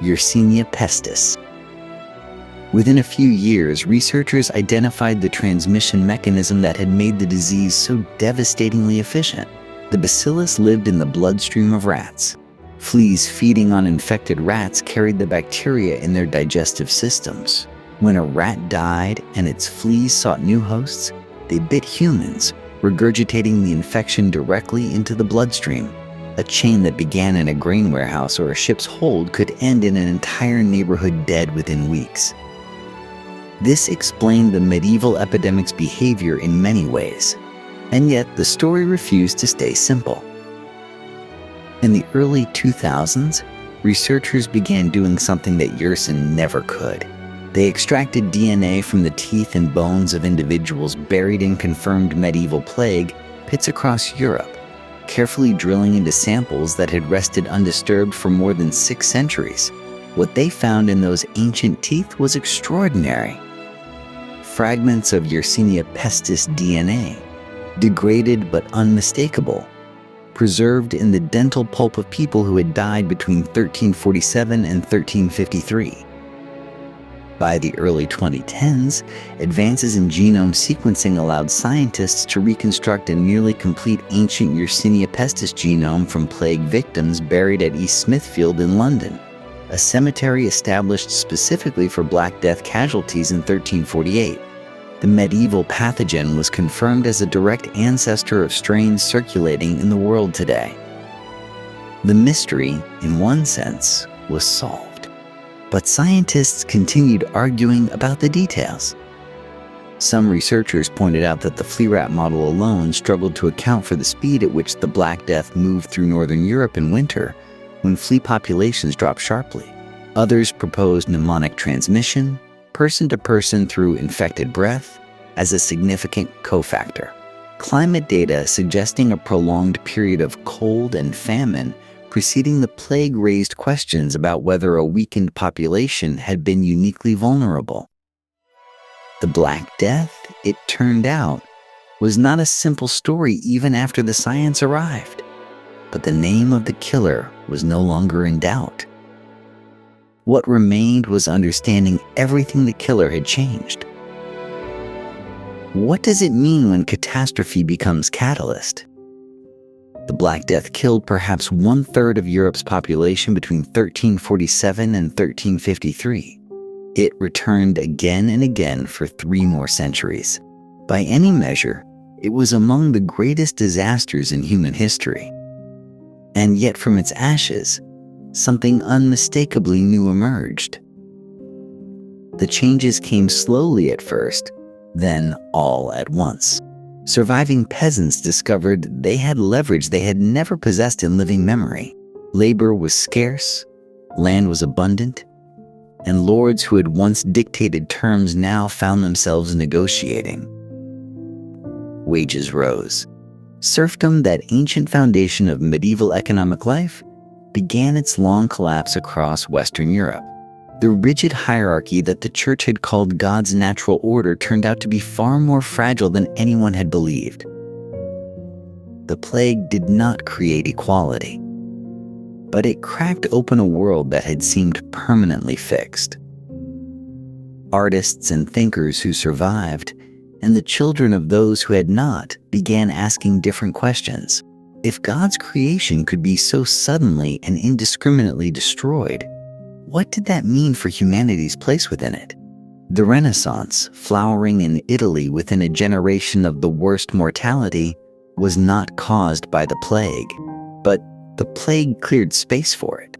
Yersinia pestis. Within a few years, researchers identified the transmission mechanism that had made the disease so devastatingly efficient. The bacillus lived in the bloodstream of rats. Fleas feeding on infected rats carried the bacteria in their digestive systems. When a rat died and its fleas sought new hosts, they bit humans, regurgitating the infection directly into the bloodstream. A chain that began in a grain warehouse or a ship's hold could end in an entire neighborhood dead within weeks. This explained the medieval epidemic's behavior in many ways, and yet the story refused to stay simple. In the early 2000s, researchers began doing something that Yersin never could. They extracted DNA from the teeth and bones of individuals buried in confirmed medieval plague pits across Europe, carefully drilling into samples that had rested undisturbed for more than 6 centuries. What they found in those ancient teeth was extraordinary. Fragments of Yersinia pestis DNA, degraded but unmistakable, preserved in the dental pulp of people who had died between 1347 and 1353. By the early 2010s, advances in genome sequencing allowed scientists to reconstruct a nearly complete ancient Yersinia pestis genome from plague victims buried at East Smithfield in London, a cemetery established specifically for Black Death casualties in 1348. The medieval pathogen was confirmed as a direct ancestor of strains circulating in the world today. The mystery, in one sense, was solved. But scientists continued arguing about the details. Some researchers pointed out that the flea rat model alone struggled to account for the speed at which the Black Death moved through northern Europe in winter, when flea populations dropped sharply. Others proposed pneumonic transmission, person to person through infected breath, as a significant cofactor. Climate data suggesting a prolonged period of cold and famine preceding the plague raised questions about whether a weakened population had been uniquely vulnerable. The Black Death, it turned out, was not a simple story even after the science arrived. But the name of the killer was no longer in doubt. What remained was understanding everything the killer had changed. What does it mean when catastrophe becomes catalyst? The Black Death killed perhaps 1/3 of Europe's population between 1347 and 1353. It returned again and again for 3 more centuries. By any measure, it was among the greatest disasters in human history. And yet from its ashes, something unmistakably new emerged. The changes came slowly at first, then all at once. Surviving peasants discovered they had leverage they had never possessed in living memory. Labor was scarce, land was abundant, and lords who had once dictated terms now found themselves negotiating. Wages rose. Serfdom, that ancient foundation of medieval economic life, began its long collapse across Western Europe. The rigid hierarchy that the church had called God's natural order turned out to be far more fragile than anyone had believed. The plague did not create equality, but it cracked open a world that had seemed permanently fixed. Artists and thinkers who survived, and the children of those who had not, began asking different questions. If God's creation could be so suddenly and indiscriminately destroyed, what did that mean for humanity's place within it? The Renaissance, flowering in Italy within a generation of the worst mortality, was not caused by the plague, but the plague cleared space for it.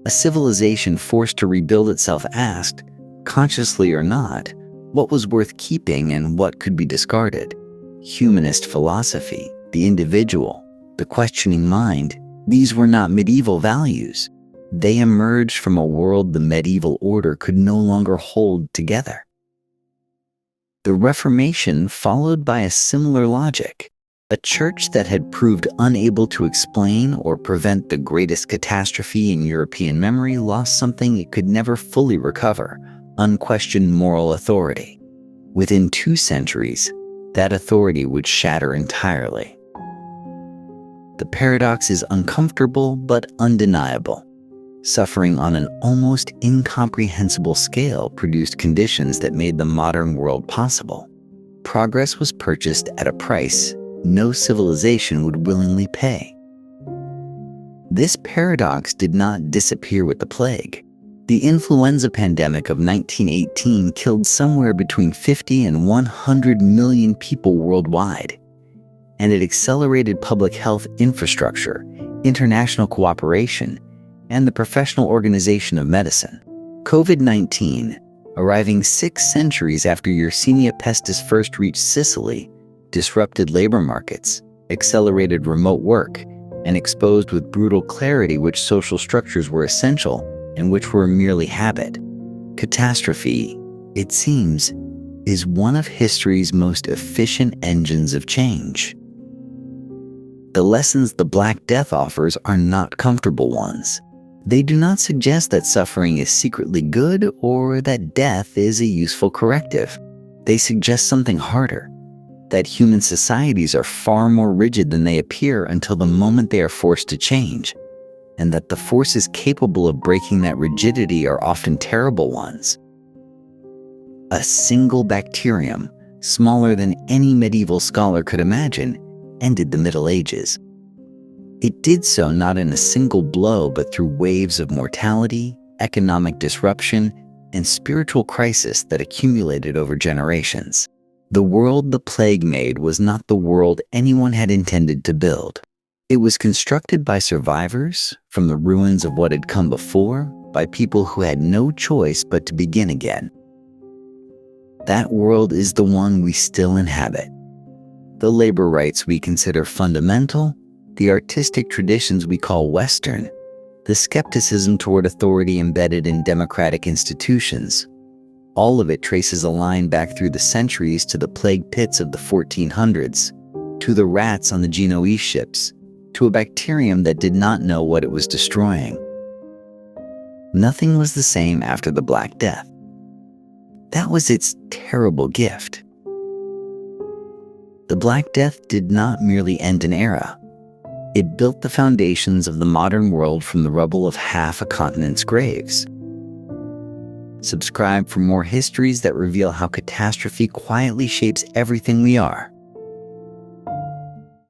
A civilization forced to rebuild itself asked, consciously or not, what was worth keeping and what could be discarded. Humanist philosophy, the individual, the questioning mind, these were not medieval values. They emerged from a world the medieval order could no longer hold together. The Reformation followed by a similar logic. A church that had proved unable to explain or prevent the greatest catastrophe in European memory lost something it could never fully recover: unquestioned moral authority. Within 2 centuries, that authority would shatter entirely. The paradox is uncomfortable but undeniable. Suffering on an almost incomprehensible scale produced conditions that made the modern world possible. Progress was purchased at a price no civilization would willingly pay. This paradox did not disappear with the plague. The influenza pandemic of 1918 killed somewhere between 50 and 100 million people worldwide, and it accelerated public health infrastructure, international cooperation, and the professional organization of medicine. COVID-19, arriving 6 centuries after Yersinia pestis first reached Sicily, disrupted labor markets, accelerated remote work, and exposed with brutal clarity which social structures were essential and which were merely habit. Catastrophe, it seems, is one of history's most efficient engines of change. The lessons the Black Death offers are not comfortable ones. They do not suggest that suffering is secretly good or that death is a useful corrective. They suggest something harder: that human societies are far more rigid than they appear until the moment they are forced to change, and that the forces capable of breaking that rigidity are often terrible ones. A single bacterium, smaller than any medieval scholar could imagine, ended the Middle Ages. It did so not in a single blow, but through waves of mortality, economic disruption, and spiritual crisis that accumulated over generations. The world the plague made was not the world anyone had intended to build. It was constructed by survivors from the ruins of what had come before, by people who had no choice but to begin again. That world is the one we still inhabit. The labor rights we consider fundamental, the artistic traditions we call Western, the skepticism toward authority embedded in democratic institutions, all of it traces a line back through the centuries to the plague pits of the 1400s, to the rats on the Genoese ships, to a bacterium that did not know what it was destroying. Nothing was the same after the Black Death. That was its terrible gift. The Black Death did not merely end an era. It built the foundations of the modern world from the rubble of half a continent's graves. Subscribe for more histories that reveal how catastrophe quietly shapes everything we are.